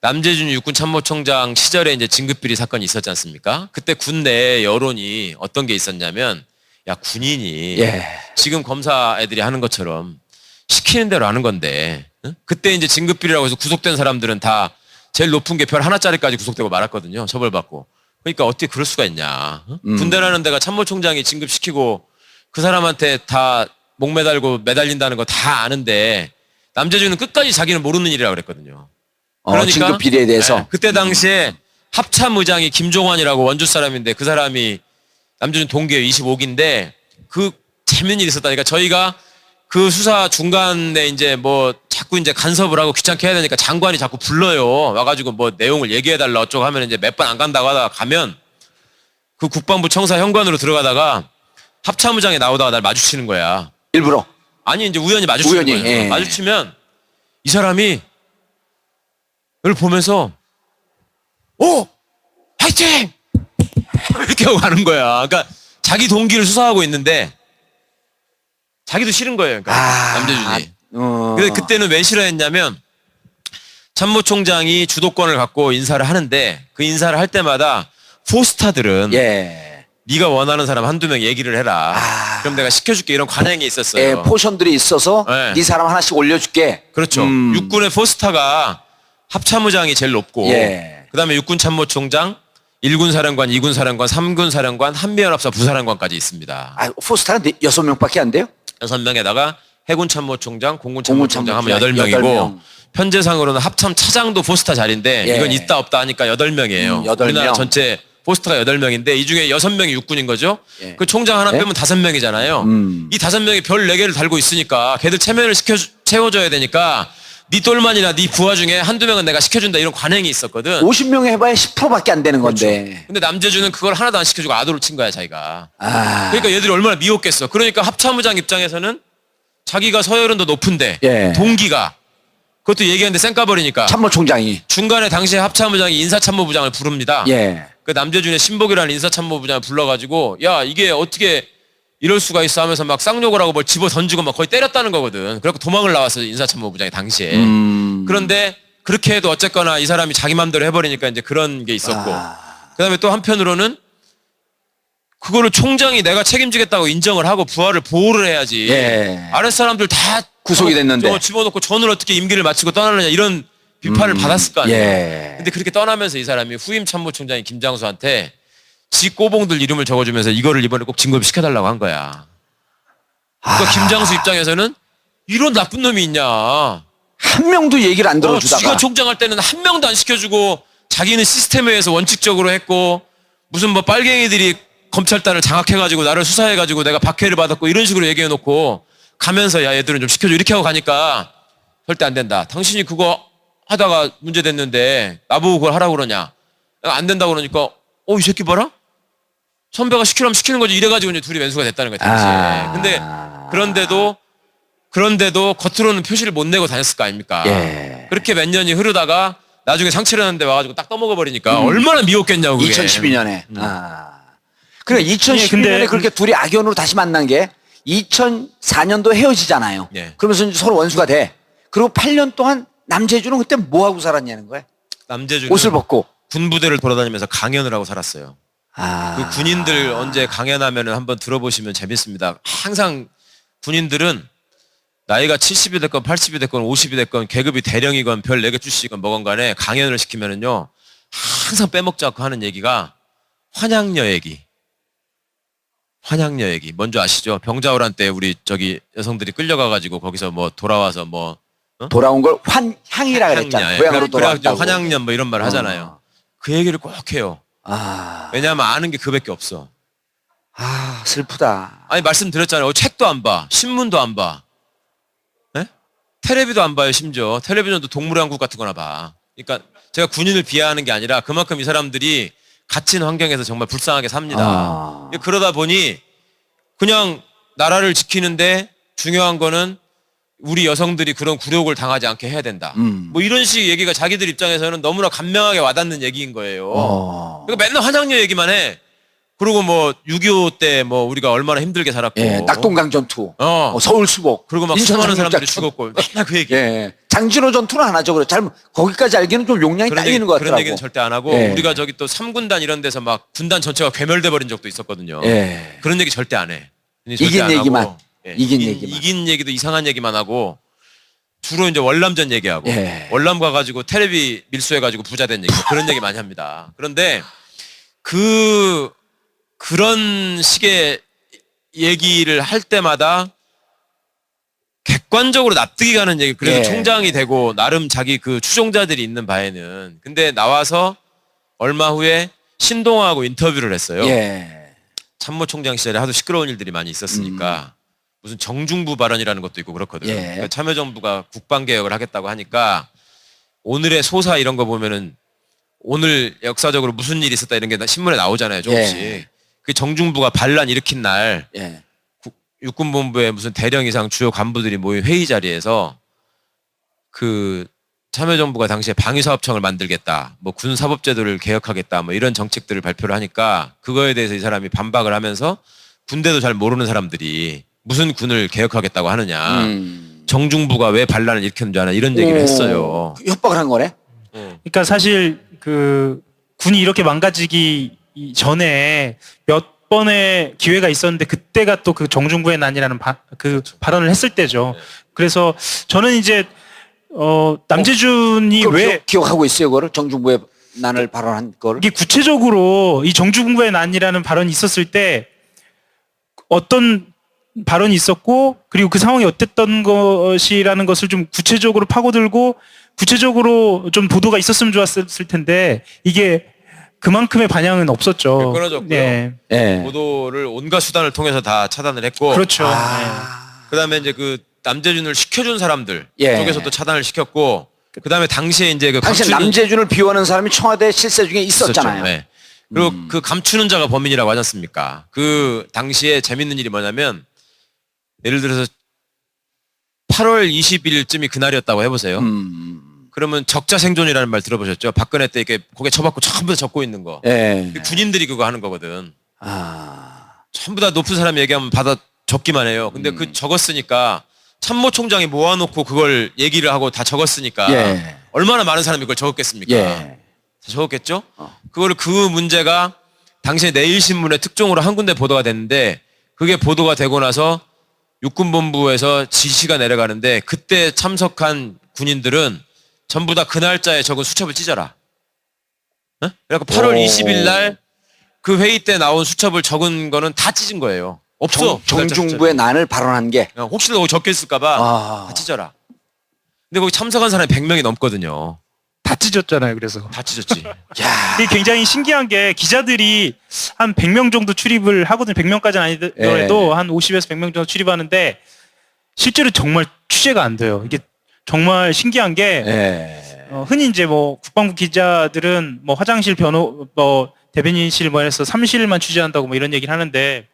남재준이 육군 참모총장 시절에 이제 진급비리 사건이 있었지 않습니까? 그때 군 내에 여론이 어떤 게 있었냐면 야 군인이 예. 지금 검사 애들이 하는 것처럼 시키는 대로 하는 건데 응? 그때 이제 진급비리라고 해서 구속된 사람들은 다 제일 높은 게 별 하나짜리까지 구속되고 말았거든요. 처벌받고. 그러니까 어떻게 그럴 수가 있냐. 응? 군대라는 데가 참모총장이 진급시키고 그 사람한테 다 목매달고 매달린다는 거 다 아는데 남재준은 끝까지 자기는 모르는 일이라고 그랬거든요. 진급 비리에 대해서. 네, 그때 당시에 합참의장이 김종환이라고 원주 사람인데 그 사람이 남재준 동기예요. 25기인데 그 재밌는 일이 있었다니까. 저희가 그 수사 중간에 이제 뭐 자꾸 이제 간섭을 하고 귀찮게 해야 되니까 장관이 자꾸 불러요. 와가지고 뭐 내용을 얘기해달라 어쩌고 하면 이제 몇 번 안 간다고 하다가 가면 그 국방부 청사 현관으로 들어가다가 합참의장이 나오다가 날 마주치는 거야. 일부러. 아니 이제 우연히 마주치는 우연히, 거예요. 예. 마주치면 이 사람이 이걸 보면서 화이팅! 이렇게 하고 가는 거야. 그러니까 자기 동기를 수사하고 있는데 자기도 싫은 거예요. 그러니까 남재준이. 근데 그때는 왜 싫어했냐면 참모총장이 주도권을 갖고 인사를 하는데 그 인사를 할 때마다 포스타들은 예. 네가 원하는 사람 한두 명 얘기를 해라. 그럼 내가 시켜줄게 이런 관행이 있었어요. 예, 포션들이 있어서 네. 네 사람 하나씩 올려줄게. 그렇죠. 육군의 포스타가 합참의장이 제일 높고 예. 그다음에 육군 참모총장, 1군 사령관, 2군 사령관, 3군 사령관, 한미연합사 부사령관까지 있습니다. 포스타는 6명밖에 안 돼요? 6명에다가 해군 참모총장, 공군 공군 참모총장 하면 참모총장 8명이고 8명. 현재상으로는 합참 차장도 포스타 자리인데 예. 이건 있다 없다 하니까 8명이에요. 8명. 우리나라 전체 포스트가 8명인데 이 중에 6명이 육군인 거죠. 예. 그 총장 하나 예? 빼면 5명이잖아요. 이 5명이 별 4개를 달고 있으니까 걔들 체면을 채워줘야 되니까 네 똘만이나 네 부하 중에 한두 명은 내가 시켜준다 이런 관행이 있었거든. 50명 해봐야 10%밖에 안 되는 그렇죠. 건데. 근데 남재준은 그걸 하나도 안 시켜주고 아도를 친 거야 자기가. 아. 그러니까 얘들이 얼마나 미웠겠어. 그러니까 합참의장 입장에서는 자기가 서열은 더 높은데 예. 동기가 그것도 얘기하는데 쌩까버리니까 참모총장이. 중간에 당시에 합참의장이 인사참모부장을 부릅니다. 예. 그 남재준의 신복이라는 인사참모부장을 불러가지고 야 이게 어떻게 이럴 수가 있어 하면서 막 쌍욕을 하고 뭘 집어 던지고 막 거의 때렸다는 거거든. 그래서 도망을 나왔어요 인사참모부장이 당시에. 그런데 그렇게 해도 어쨌거나 이 사람이 자기 맘대로 해버리니까 이제 그런 게 있었고 그다음에 또 한편으로는 그거를 총장이 내가 책임지겠다고 인정을 하고 부하를 보호를 해야지. 예. 아랫 사람들 다 구속이 됐는데. 집어넣고 저는 어떻게 임기를 마치고 떠나느냐 이런 비판을 받았을 거 아니에요. 예. 근데 그렇게 떠나면서 이 사람이 후임 참모총장인 김장수한테 지 꼬봉들 이름을 적어주면서 이거를 이번에 꼭 진급시켜달라고 한 거야. 그러니까 김장수 입장에서는 이런 나쁜 놈이 있냐. 한 명도 얘기를 안 들어주다가. 지가 총장할 때는 한 명도 안 시켜주고 자기는 시스템에 의해서 원칙적으로 했고 무슨 뭐 빨갱이들이 검찰단을 장악해가지고 나를 수사해가지고 내가 박해를 받았고 이런 식으로 얘기해놓고 가면서 야 얘들은 좀 시켜줘 이렇게 하고 가니까 절대 안 된다. 당신이 그거 하다가 문제됐는데 나보고 그걸 하라고 그러냐. 내가 안 된다고 그러니까 이 새끼 봐라. 선배가 시키라면 시키는 거지 이래가지고 이제 둘이 왼수가 됐다는 거야 당시에. 근데 그런데도 겉으로는 표시를 못 내고 다녔을 거 아닙니까. 예. 그렇게 몇 년이 흐르다가 나중에 상치려는데 와가지고 딱 떠먹어버리니까 얼마나 미웠겠냐고 그게. 2012년에. 그러니까 2012년에 근데 그렇게 둘이 악연으로 다시 만난 게 2004년도 헤어지잖아요. 예. 그러면서 이제 서로 원수가 돼. 그리고 8년 동안 남재준은 그때 뭐 하고 살았냐는 거야. 남재준은 옷을 벗고. 군부대를 돌아다니면서 강연을 하고 살았어요. 그 군인들 언제 강연하면 한번 들어보시면 재밌습니다. 항상 군인들은 나이가 70이 됐건 80이 됐건 50이 됐건 계급이 대령이건 별 4개 출시건 뭐건 간에 강연을 시키면은요 항상 빼먹지 않고 하는 얘기가 환양녀 얘기. 환양녀 얘기. 뭔지 아시죠? 병자호란 때 우리 저기 여성들이 끌려가가지고 거기서 뭐 돌아와서 뭐 돌아온 걸 환향이라 그랬잖아. 예. 고향으로 그래가지고 돌아왔다고. 환양년 뭐 이런 말을 하잖아요. 그 얘기를 꼭 해요. 왜냐하면 아는 게 그밖에 없어. 슬프다. 아니 말씀드렸잖아요. 책도 안 봐. 신문도 안 봐. 네? 텔레비도 안 봐요. 심지어. 텔레비전도 동물의 왕국 같은 거나 봐. 그러니까 제가 군인을 비하하는 게 아니라 그만큼 이 사람들이 갇힌 환경에서 정말 불쌍하게 삽니다. 그러다 보니 그냥 나라를 지키는데 중요한 거는 우리 여성들이 그런 굴욕을 당하지 않게 해야 된다. 뭐 이런 식 얘기가 자기들 입장에서는 너무나 감명하게 와닿는 얘기인 거예요. 그러니까 맨날 환양녀 얘기만 해. 그리고 뭐 6.25 때 뭐 우리가 얼마나 힘들게 살았고. 예, 낙동강 전투. 서울 수복. 그리고 막 인천 수많은 사람들이 상륙작전. 죽었고. 맨날 그 얘기. 예. 장진호 전투는 안 하죠. 그래. 거기까지 알기는 좀 용량이 딸리는 것 그런 같더라고. 얘기는 절대 안 하고 예. 우리가 저기 또 3군단 이런 데서 막 군단 전체가 괴멸돼 버린 적도 있었거든요. 예. 그런 얘기 절대 안 해. 절대 이긴 안 하고. 얘기만. 예, 이긴 얘기만. 이긴 얘기도 이상한 얘기만 하고 주로 이제 월남전 얘기하고 예. 월남 가가지고 테레비 밀수해가지고 부자 된 얘기 그런 얘기 많이 합니다. 그런데 그런 식의 얘기를 할 때마다 객관적으로 납득이 가는 얘기. 그래서 예. 총장이 되고 나름 자기 그 추종자들이 있는 바에는 근데 나와서 얼마 후에 신동아하고 인터뷰를 했어요. 예. 참모총장 시절에 하도 시끄러운 일들이 많이 있었으니까 무슨 정중부 발언이라는 것도 있고 그렇거든. 예. 그러니까 참여정부가 국방개혁을 하겠다고 하니까 오늘의 소사 이런 거 보면은 오늘 역사적으로 무슨 일이 있었다 이런 게 신문에 나오잖아요. 조금씩. 예. 그 정중부가 반란 일으킨 날 예. 육군본부에 무슨 대령 이상 주요 간부들이 모인 회의 자리에서 그 참여정부가 당시에 방위사업청을 만들겠다, 뭐 군사법제도를 개혁하겠다, 뭐 이런 정책들을 발표를 하니까 그거에 대해서 이 사람이 반박을 하면서 군대도 잘 모르는 사람들이 무슨 군을 개혁하겠다고 하느냐, 정중부가 왜 반란을 일으켰는지 아나 이런 얘기를 했어요. 협박을 한 거네. 그러니까 사실 그 군이 이렇게 망가지기 전에 몇 번의 기회가 있었는데 그때가 또 그 정중부의 난이라는 발언을 했을 때죠. 그래서 저는 이제 남재준이 그걸 왜 기억하고 있어요, 그거를? 정중부의 난을 발언한 거를? 이게 구체적으로 이 정중부의 난이라는 발언이 있었을 때 어떤 발언이 있었고 그리고 그 상황이 어땠던 것이라는 것을 좀 구체적으로 파고들고 구체적으로 좀 보도가 있었으면 좋았을 텐데 이게 그만큼의 반향은 없었죠. 끊어졌고요. 네. 예. 보도를 온갖 수단을 통해서 다 차단을 했고, 그렇죠. 그다음에 이제 그 남재준을 시켜준 사람들 예. 쪽에서도 차단을 시켰고, 그다음에 당시에 이제 그 당시 남재준을 비호하는 사람이 청와대 실세 중에 있었잖아요. 네. 그리고 그 감추는 자가 범인이라고 하지 않습니까? 그 당시에 재밌는 일이 뭐냐면 예를 들어서 8월 20일쯤이 그날이었다고 해보세요. 그러면 적자 생존이라는 말 들어보셨죠? 박근혜 때 이렇게 고개 쳐박고 전부 다 적고 있는 거. 예. 군인들이 그거 하는 거거든. 아. 전부 다 높은 사람이 얘기하면 받아 적기만 해요. 근데 그 적었으니까 참모총장이 모아놓고 그걸 얘기를 하고 다 적었으니까 예. 얼마나 많은 사람이 그걸 적었겠습니까? 예. 다 적었겠죠? 그거를 그 문제가 당시에 내일신문에 특종으로 한 군데 보도가 됐는데 그게 보도가 되고 나서 육군본부에서 지시가 내려가는데 그때 참석한 군인들은 전부 다 그 날짜에 적은 수첩을 찢어라. 어? 그래갖고 8월 20일 날 그 회의 때 나온 수첩을 적은 거는 다 찢은 거예요. 없어. 정중부의 난을 발언한 게. 혹시나 적겠을까봐 다 찢어라. 근데 거기 참석한 사람이 100명이 넘거든요. 다 찢었잖아요. 그래서 다 찢었지. 야. 이게 굉장히 신기한 게 기자들이 한 100명 정도 출입을 하거든요. 100명까지는 아니더라도 한 50에서 100명 정도 출입하는데 실제로 정말 취재가 안 돼요. 이게 정말 신기한 게 예. 흔히 이제 뭐 국방부 기자들은 뭐 화장실 뭐 대변인실 뭐 해서 3실만 취재한다고 뭐 이런 얘기를 하는데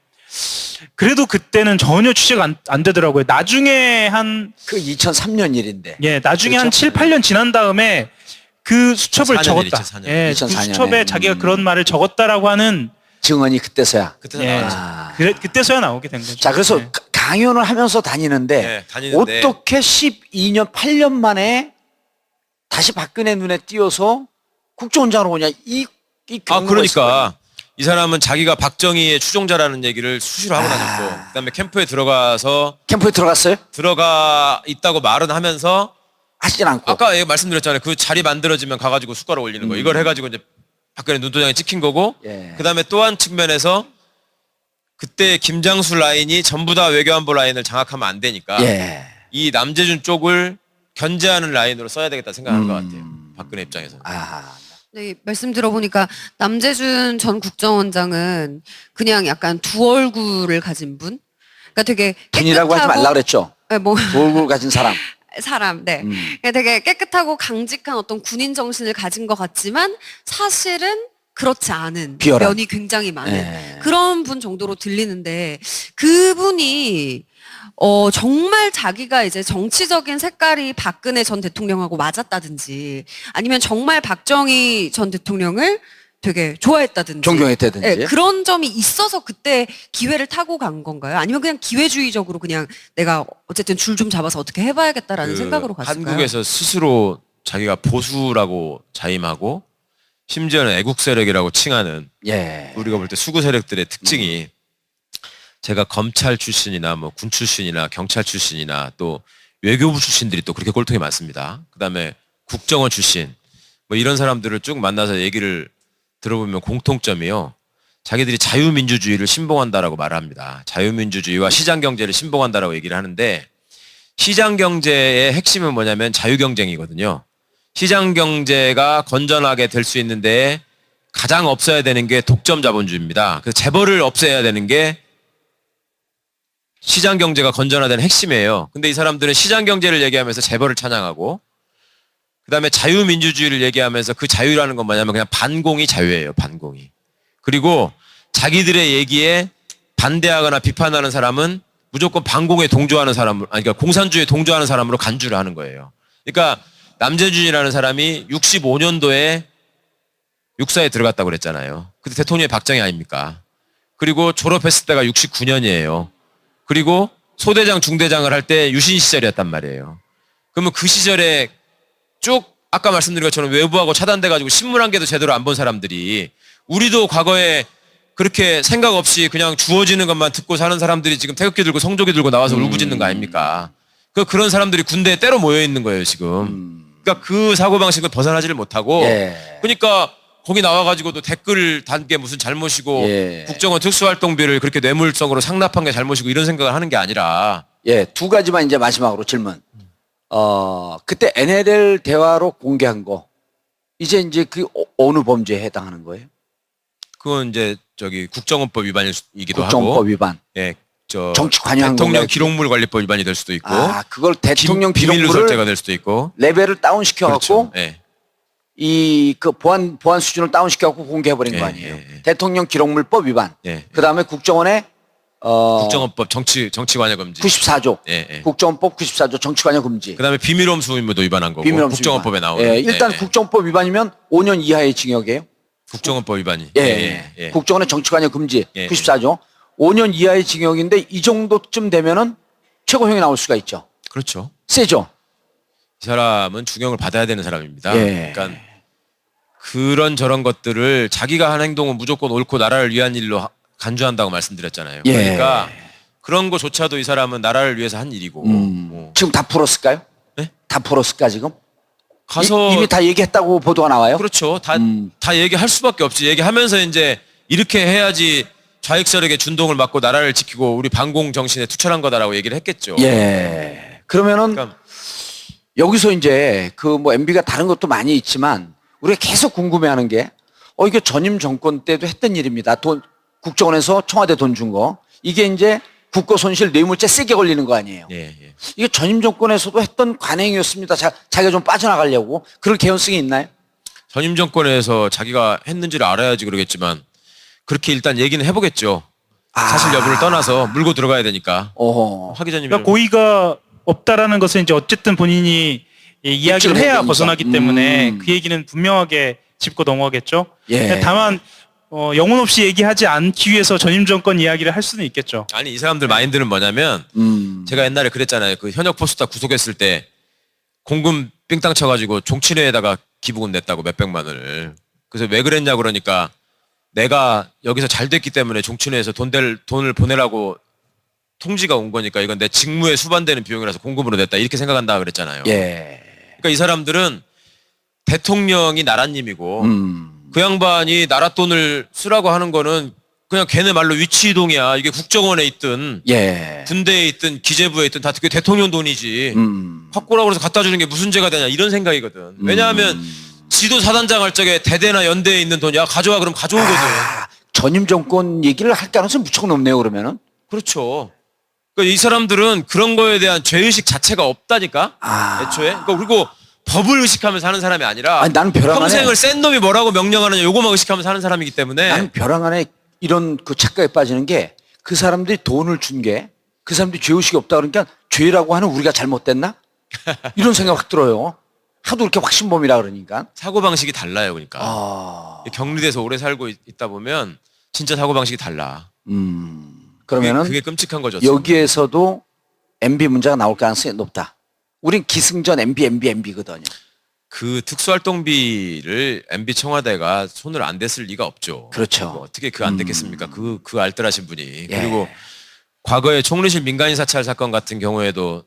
그래도 그때는 전혀 취재가 안 되더라고요. 나중에 한 그 2003년 일인데. 나중에 한 그렇죠? 7, 8년 지난 다음에 그 수첩을 2004년 적었다. 2004년. 예, 그 2004년에. 수첩에 자기가 그런 말을 적었다라고 하는 증언이 그때서야. 그때 예, 나왔지. 그때서야 나오게 된 거죠. 자, 그래서 예. 강연을 하면서 다니는데, 네, 다니는데. 어떻게 12년, 8년 만에 다시 박근혜 눈에 띄어서 국정원장으로 오냐, 이 경로가 있을 거예요. 그러니까 이 사람은 자기가 박정희의 추종자라는 얘기를 수시로 하고 다녔고 그다음에 캠프에 들어가서 캠프에 들어갔어요? 들어가 있다고 말은 하면서 하시진 않고. 아까 말씀드렸잖아요. 그 자리 만들어지면 가가지고 숟가락 올리는 거. 이걸 해가지고 이제 박근혜 눈도장에 찍힌 거고. 예. 그다음에 또 한 측면에서 그때 김장수 라인이 전부 다 외교안보 라인을 장악하면 안 되니까 예. 이 남재준 쪽을 견제하는 라인으로 써야 되겠다 생각하는 것 같아요. 박근혜 입장에서. 아. 네, 말씀 들어보니까 남재준 전 국정원장은 그냥 약간 두 얼굴을 가진 분? 그러니까 되게 분이라고 하지 말라 그랬죠. 네, 뭐 두 얼굴 가진 사람. 사람, 네. 그러니까 되게 깨끗하고 강직한 어떤 군인 정신을 가진 것 같지만 사실은 그렇지 않은 비열한. 면이 굉장히 많은 예. 그런 분 정도로 들리는데 그분이 정말 자기가 이제 정치적인 색깔이 박근혜 전 대통령하고 맞았다든지 아니면 정말 박정희 전 대통령을 되게 좋아했다든지 존경했다든지. 네, 그런 점이 있어서 그때 기회를 타고 간 건가요? 아니면 그냥 기회주의적으로 그냥 내가 어쨌든 줄 좀 잡아서 어떻게 해봐야겠다라는 생각으로 갔을까요? 한국에서 스스로 자기가 보수라고 자임하고 심지어는 애국 세력이라고 칭하는 예. 우리가 볼 때 수구 세력들의 특징이 제가 검찰 출신이나 뭐 군 출신이나 경찰 출신이나 또 외교부 출신들이 또 그렇게 꼴통이 많습니다. 그다음에 국정원 출신 뭐 이런 사람들을 쭉 만나서 얘기를 들어보면 공통점이요. 자기들이 자유민주주의를 신봉한다라고 말합니다. 자유민주주의와 시장경제를 신봉한다라고 얘기를 하는데 시장경제의 핵심은 뭐냐면 자유경쟁이거든요. 시장경제가 건전하게 될 수 있는데 가장 없어야 되는 게 독점 자본주의입니다. 그래서 재벌을 없애야 되는 게 시장경제가 건전화되는 핵심이에요. 근데 이 사람들은 시장경제를 얘기하면서 재벌을 찬양하고 그다음에 자유민주주의를 얘기하면서 그 자유라는 건 뭐냐면 그냥 반공이 자유예요. 반공이. 그리고 자기들의 얘기에 반대하거나 비판하는 사람은 무조건 반공에 동조하는 사람으로, 아니, 그러니까 공산주의에 동조하는 사람으로 간주를 하는 거예요. 그러니까 남재준이라는 사람이 65년도에 육사에 들어갔다고 그랬잖아요. 그때 대통령이 박정희 아닙니까? 그리고 졸업했을 때가 69년이에요. 그리고 소대장, 중대장을 할 때 유신 시절이었단 말이에요. 그러면 그 시절에 쭉 아까 말씀드린 것처럼 외부하고 차단돼가지고 신문 한 개도 제대로 안 본 사람들이 우리도 과거에 그렇게 생각 없이 그냥 주어지는 것만 듣고 사는 사람들이 지금 태극기 들고 성조기 들고 나와서 울부짖는 거 아닙니까? 그런 사람들이 군대에 때로 모여 있는 거예요, 지금. 그러니까 그 사고방식을 벗어나지를 못하고 그러니까 거기 나와가지고도 댓글 단 게 무슨 잘못이고 국정원 특수활동비를 그렇게 뇌물성으로 상납한 게 잘못이고 이런 생각을 하는 게 아니라 두 가지만 이제 마지막으로 질문. 그때 NLL 대화로 공개한 거 이제 그 어느 범죄에 해당하는 거예요? 그건 이제 저기 국정원법 위반이기도 국정법 하고 위반. 예, 저 정치 관여한 대통령 건가요? 기록물 관리법 위반이 될 수도 있고 그걸 대통령 비밀 기록물을 누설죄가 될 수도 있고 레벨을 다운 시켜갖고 그렇죠. 예. 이 그 보안 수준을 다운 시켜갖고 공개해버린 거 아니에요? 대통령 기록물법 위반. 예. 그 다음에 국정원의 국정원법 정치 관여 금지. 94조. 예. 국정원법 94조 정치 관여 금지. 그다음에 비밀엄수 의무도 위반한 거고 비밀엄수 국정원법에 위반. 나오는. 일단 국정원법 위반이면 5년 이하의 징역이에요. 국정원법 위반이. 국정원의 정치 관여 금지 예. 94조 5년 이하의 징역인데 이 정도쯤 되면은 최고형이 나올 수가 있죠. 그렇죠. 세죠. 이 사람은 중형을 받아야 되는 사람입니다. 예. 그러니까 그런 저런 것들을 자기가 한 행동은 무조건 옳고 나라를 위한 일로 간주한다고 말씀드렸잖아요. 예. 그러니까 그런 거조차도 이 사람은 나라를 위해서 한 일이고. 지금 다 풀었을까요? 네? 다 풀었을까 지금? 가서 이미 다 얘기했다고 보도가 나와요? 그렇죠. 다 얘기할 수밖에 없지. 얘기하면서 이제 이렇게 해야지 좌익 세력의 준동을 막고 나라를 지키고 우리 반공 정신에 투철한 거다라고 얘기를 했겠죠. 예. 그러면은 그러니까 여기서 이제 그 뭐 MB가 다른 것도 많이 있지만 우리가 계속 궁금해하는 게 이게 전임 정권 때도 했던 일입니다. 국정원에서 청와대 돈 준 거. 이게 이제 국고 손실 뇌물죄 세게 걸리는 거 아니에요. 예. 이게 전임 정권에서도 했던 관행이었습니다. 자기가 좀 빠져나가려고. 그럴 개연성이 있나요? 전임 정권에서 자기가 했는지를 알아야지 그러겠지만 그렇게 일단 얘기는 해보겠죠. 사실 여부를 떠나서 물고 들어가야 되니까. 하기 전이면 그러니까 고의가 없다라는 것은 이제 어쨌든 본인이 이야기를 해야 해야 되니까. 벗어나기 때문에 그 얘기는 분명하게 짚고 넘어가겠죠. 예. 다만 영혼 없이 얘기하지 않기 위해서 전임 정권 이야기를 할 수는 있겠죠. 아니 이 사람들 마인드는 뭐냐면 제가 옛날에 그랬잖아요. 그 현역 포스타 구속했을 때 공금 삥땅 쳐가지고 종친회에다가 기부금 냈다고 몇백만 원을. 그래서 왜 그랬냐 그러니까 내가 여기서 잘 됐기 때문에 종친회에서 돈을 보내라고 통지가 온 거니까 이건 내 직무에 수반되는 비용이라서 공금으로 냈다 이렇게 생각한다 그랬잖아요. 예. 그러니까 이 사람들은 대통령이 나라님이고 그 양반이 나라 돈을 쓰라고 하는 거는 그냥 걔네 말로 위치 이동이야. 이게 국정원에 있든 군대에 있든 기재부에 있든 다 그게 대통령 돈이지. 갖고라고 해서 갖다 주는 게 무슨 죄가 되냐 이런 생각이거든. 왜냐하면 지도 사단장 할 적에 대대나 연대에 있는 돈이야 가져와 그럼 가져오거든. 전임 정권 얘기를 할 가능성이 무척 높네요. 그러면은. 그렇죠. 그러니까 이 사람들은 그런 거에 대한 죄의식 자체가 없다니까. 애초에. 그러니까 그리고 법을 의식하면서 사는 사람이 아니라 아니, 나는 벼랑 안에 평생을 센 놈이 뭐라고 명령하느냐 요거만 의식하면서 사는 사람이기 때문에 나는 벼랑 안에 이런 그 착각에 빠지는 게 그 사람들이 돈을 준 게 그 사람들이 죄의식이 없다 그러니까 죄라고 하는 우리가 잘못됐나? 이런 생각 확 들어요. 하도 이렇게 확신범이라 그러니까. 사고방식이 달라요. 그러니까 격리돼서 오래 살고 있다 보면 진짜 사고방식이 달라. 그러면은 그게 끔찍한 거죠. 여기에서도 MB 문제가 나올 가능성이 높다. 우린 기승전 MB거든요. 그 특수활동비를 MB 청와대가 손을 안 댔을 리가 없죠. 그렇죠. 뭐 어떻게 그 안 댔겠습니까? 그 알뜰하신 분이. 그리고 과거에 총리실 민간인 사찰 사건 같은 경우에도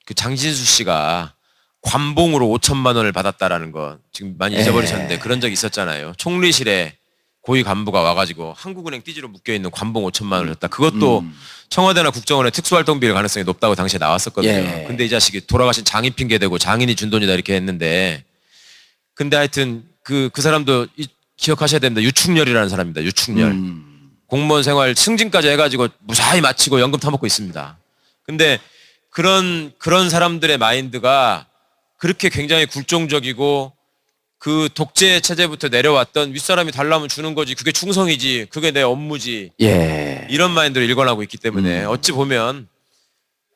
그 장진수 씨가 관봉으로 5천만 원을 받았다라는 거 지금 많이 잊어버리셨는데 그런 적이 있었잖아요. 총리실에 고위 간부가 와가지고 한국은행 띠지로 묶여있는 관봉 5천만 원을 줬다. 그것도 청와대나 국정원의 특수활동비일 가능성이 높다고 당시에 나왔었거든요. 예. 근데 이 자식이 돌아가신 장인 핑계대고 장인이 준 돈이다 이렇게 했는데 근데 하여튼 그 사람도 기억하셔야 됩니다. 유충렬이라는 사람입니다. 유충렬. 공무원 생활 승진까지 해가지고 무사히 마치고 연금 타먹고 있습니다. 근데 그런 사람들의 마인드가 그렇게 굉장히 굴종적이고 그 독재 체제부터 내려왔던 윗사람이 달라면 주는 거지 그게 충성이지 그게 내 업무지 예. 이런 마인드를 일관하고 있기 때문에 어찌 보면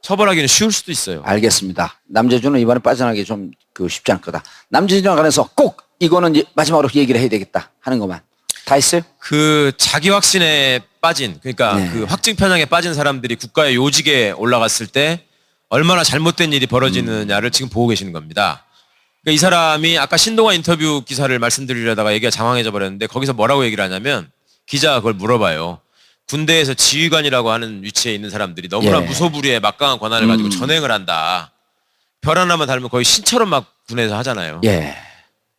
처벌하기는 쉬울 수도 있어요. 알겠습니다. 남재준은 이번에 빠져나가기 좀 쉽지 않을 거다. 남재준과 관해서 꼭 이거는 마지막으로 얘기를 해야 되겠다 하는 것만 다 했어요? 그 자기 확신에 빠진 그러니까 네. 그 확증 편향에 빠진 사람들이 국가의 요직에 올라갔을 때 얼마나 잘못된 일이 벌어지느냐를 지금 보고 계시는 겁니다. 그러니까 이 사람이 아까 신동아 인터뷰 기사를 말씀드리려다가 얘기가 장황해져 버렸는데 거기서 뭐라고 얘기를 하냐면 기자가 그걸 물어봐요. 군대에서 지휘관이라고 하는 위치에 있는 사람들이 너무나 예. 무소불위의 막강한 권한을 가지고 전행을 한다. 별 하나만 닮으면 거의 신처럼 막 군에서 하잖아요. 예.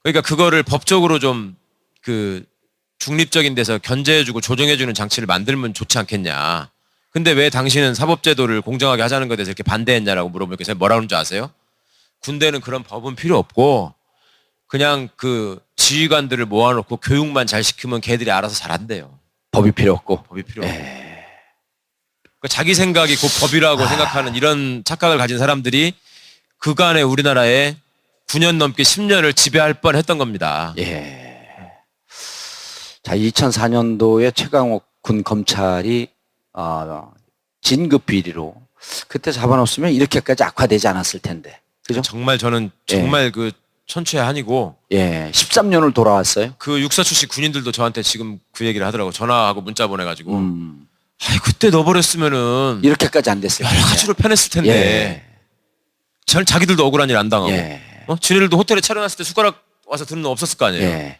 그러니까 그거를 법적으로 좀 그 중립적인 데서 견제해주고 조정해주는 장치를 만들면 좋지 않겠냐. 근데 왜 당신은 사법제도를 공정하게 하자는 것에 대해서 이렇게 반대했냐라고 물어보니까 제가 뭐라 그러는 줄 아세요? 군대는 그런 법은 필요 없고 그냥 그 지휘관들을 모아놓고 교육만 잘 시키면 걔들이 알아서 잘한대요. 법이 필요 없고. 법이 필요 없고. 그러니까 자기 생각이 곧 법이라고 생각하는 이런 착각을 가진 사람들이 그간의 우리나라에 9년 넘게 10년을 지배할 뻔했던 겁니다. 예. 자, 2004년도에 최강욱 군 검찰이 진급 비리로 그때 잡아놓았으면 이렇게까지 악화되지 않았을 텐데. 그죠? 정말 저는 정말 그 천추의 한이고 예. 13년을 돌아왔어요. 그 육사 출신 군인들도 저한테 지금 그 얘기를 하더라고. 전화하고 문자 보내가지고 아이 그때 넣어버렸으면은 이렇게까지 안 됐어요. 여러 가지로 편했을 텐데 예. 자기들도 억울한 일 안 당하고 예. 지네들도 호텔에 차려놨을 때 숟가락 와서 드는 놈 없었을 거 아니에요. 예.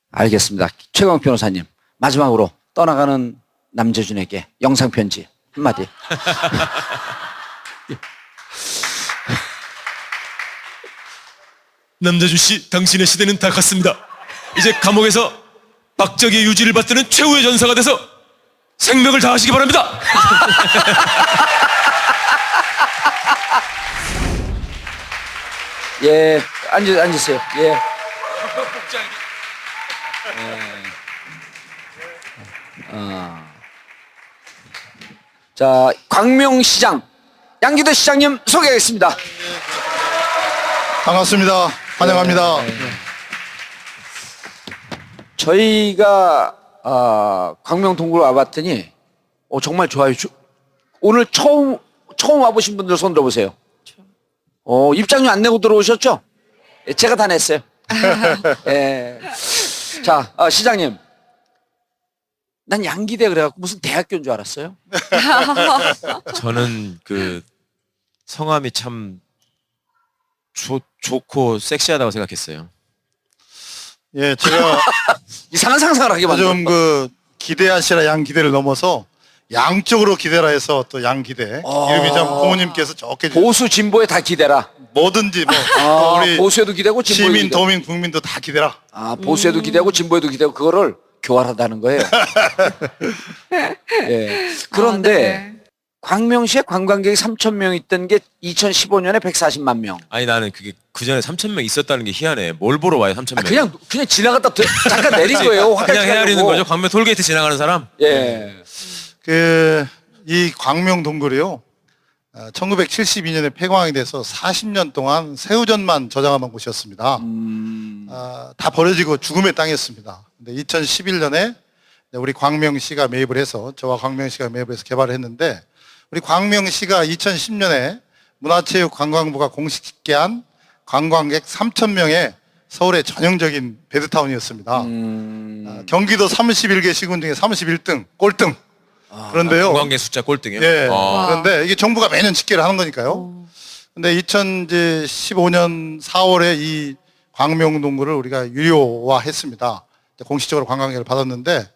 알겠습니다. 최강욱 변호사님, 마지막으로 떠나가는 남재준에게 영상 편지 한마디. 남자준 씨, 당신의 시대는 다 갔습니다. 이제 감옥에서 박정희의 유지를 받드는 최후의 전사가 돼서 생명을 다하시기 바랍니다. 예, 앉으세요. 예. 자, 광명시장 양기대 시장님 소개하겠습니다. 반갑습니다. 환영합니다. 저희가 광명 동굴 와봤더니 정말 좋아요. 오늘 처음 와보신 분들 손 들어보세요. 입장료 안 내고 들어오셨죠? 예, 제가 다 냈어요. 예. 자, 시장님. 난 양기대 그래갖고 무슨 대학교인 줄 알았어요. 저는 그 성함이 참 좋고 섹시하다고 생각했어요. 예, 제가 이상한 상상을 하게 만들어. 요즘 그 기대하시라 양기대를 넘어서 양쪽으로 기대라 해서 또 양기대 이름이 참 부모님께서 좋게 보수 진보에 다 기대라. 뭐든지 뭐 우리 보수에도 기대고 진보에도 시민, 기대고. 도민, 국민도 다 기대라. 보수에도 기대고 진보에도 기대고 그거를 교활하다는 거예요. 예. 그런데 네. 광명시에 관광객이 3,000명 있던 게 2015년에 140만 명. 아니 나는 그게 그 전에 3,000명 있었다는 게 희한해. 뭘 보러 와요 3,000명? 그냥 지나갔다 잠깐 내린 거예요. 그냥 헤아리는 거죠. 광명 톨게이트 지나가는 사람? 예. 이 광명 동굴이요. 1972년에 폐광이 돼서 40년 동안 새우젓만 저장하는 곳이었습니다. 다 버려지고 죽음의 땅이었습니다. 근데 2011년에 우리 광명시가 매입을 해서 저와 광명시가 매입을 해서 개발을 했는데 우리 광명시가 2010년에 문화체육관광부가 공식 집계한 관광객 3,000명의 서울의 전형적인 베드타운이었습니다. 경기도 31개 시군 중에 31등, 꼴등. 그런데요. 관광객 숫자 꼴등이요? 예. 그런데 이게 정부가 매년 집계를 하는 거니까요. 근데 2015년 4월에 이 광명동굴을 우리가 유료화했습니다. 공식적으로 관광객을 받았는데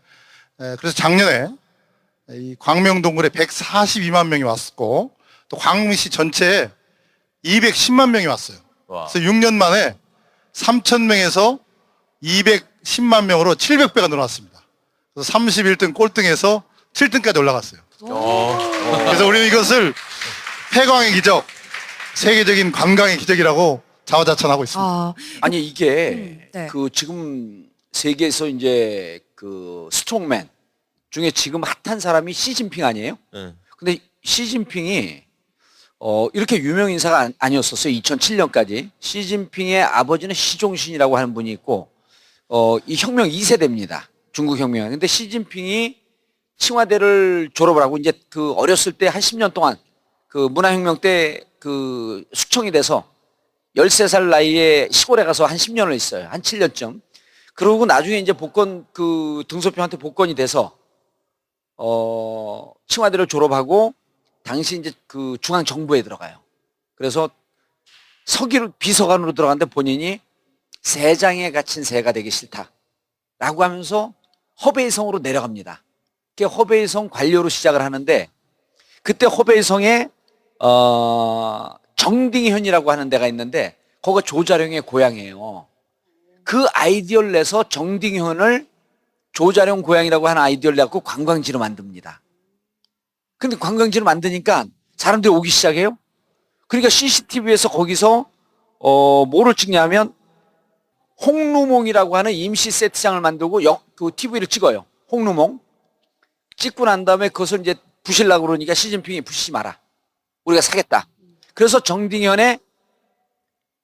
그래서 작년에 이 광명동굴에 142만 명이 왔고 또 광명시 전체에 210만 명이 왔어요. 와. 그래서 6년 만에 3,000명에서 210만 명으로 700배가 늘어났습니다. 그래서 31등 꼴등에서 7등까지 올라갔어요. 그래서 우리는 이것을 폐광의 기적, 세계적인 관광의 기적이라고 자화자찬하고 있습니다. 아, 아니 이게 네. 그 지금 세계에서 이제 그 스트롱맨 중에 지금 핫한 사람이 시진핑 아니에요? 응. 근데 시진핑이 이렇게 유명 인사가 아니었었어요. 2007년까지. 시진핑의 아버지는 시종신이라고 하는 분이 있고 이 혁명 2세대입니다. 중국 혁명. 근데 시진핑이 칭화대를 졸업을 하고 이제 그 어렸을 때 한 10년 동안 그 문화혁명 때 그 숙청이 돼서 13살 나이에 시골에 가서 한 10년을 있어요. 한 7년쯤. 그러고 나중에 이제 복권 그 등소평한테 복권이 돼서 칭화대를 졸업하고 당시 이제 그 중앙 정부에 들어가요. 그래서 서기로 비서관으로 들어갔는데 본인이 새장에 갇힌 새가 되기 싫다라고 하면서 허베이성으로 내려갑니다. 그게 허베이성 관료로 시작을 하는데 그때 허베이성에 정딩현이라고 하는 데가 있는데 거기가 조자룡의 고향이에요. 그 아이디어를 내서 정딩현을 조자룡 고향이라고 하는 아이디어를 내고 관광지로 만듭니다. 근데 관광지를 만드니까 사람들이 오기 시작해요. 그러니까 CCTV에서 거기서 뭐를 찍냐면 홍루몽이라고 하는 임시 세트장을 만들고 그 TV를 찍어요. 홍루몽. 찍고 난 다음에 그것을 이제 부시려고 그러니까 시진핑이 부시지 마라. 우리가 사겠다. 그래서 정딩현의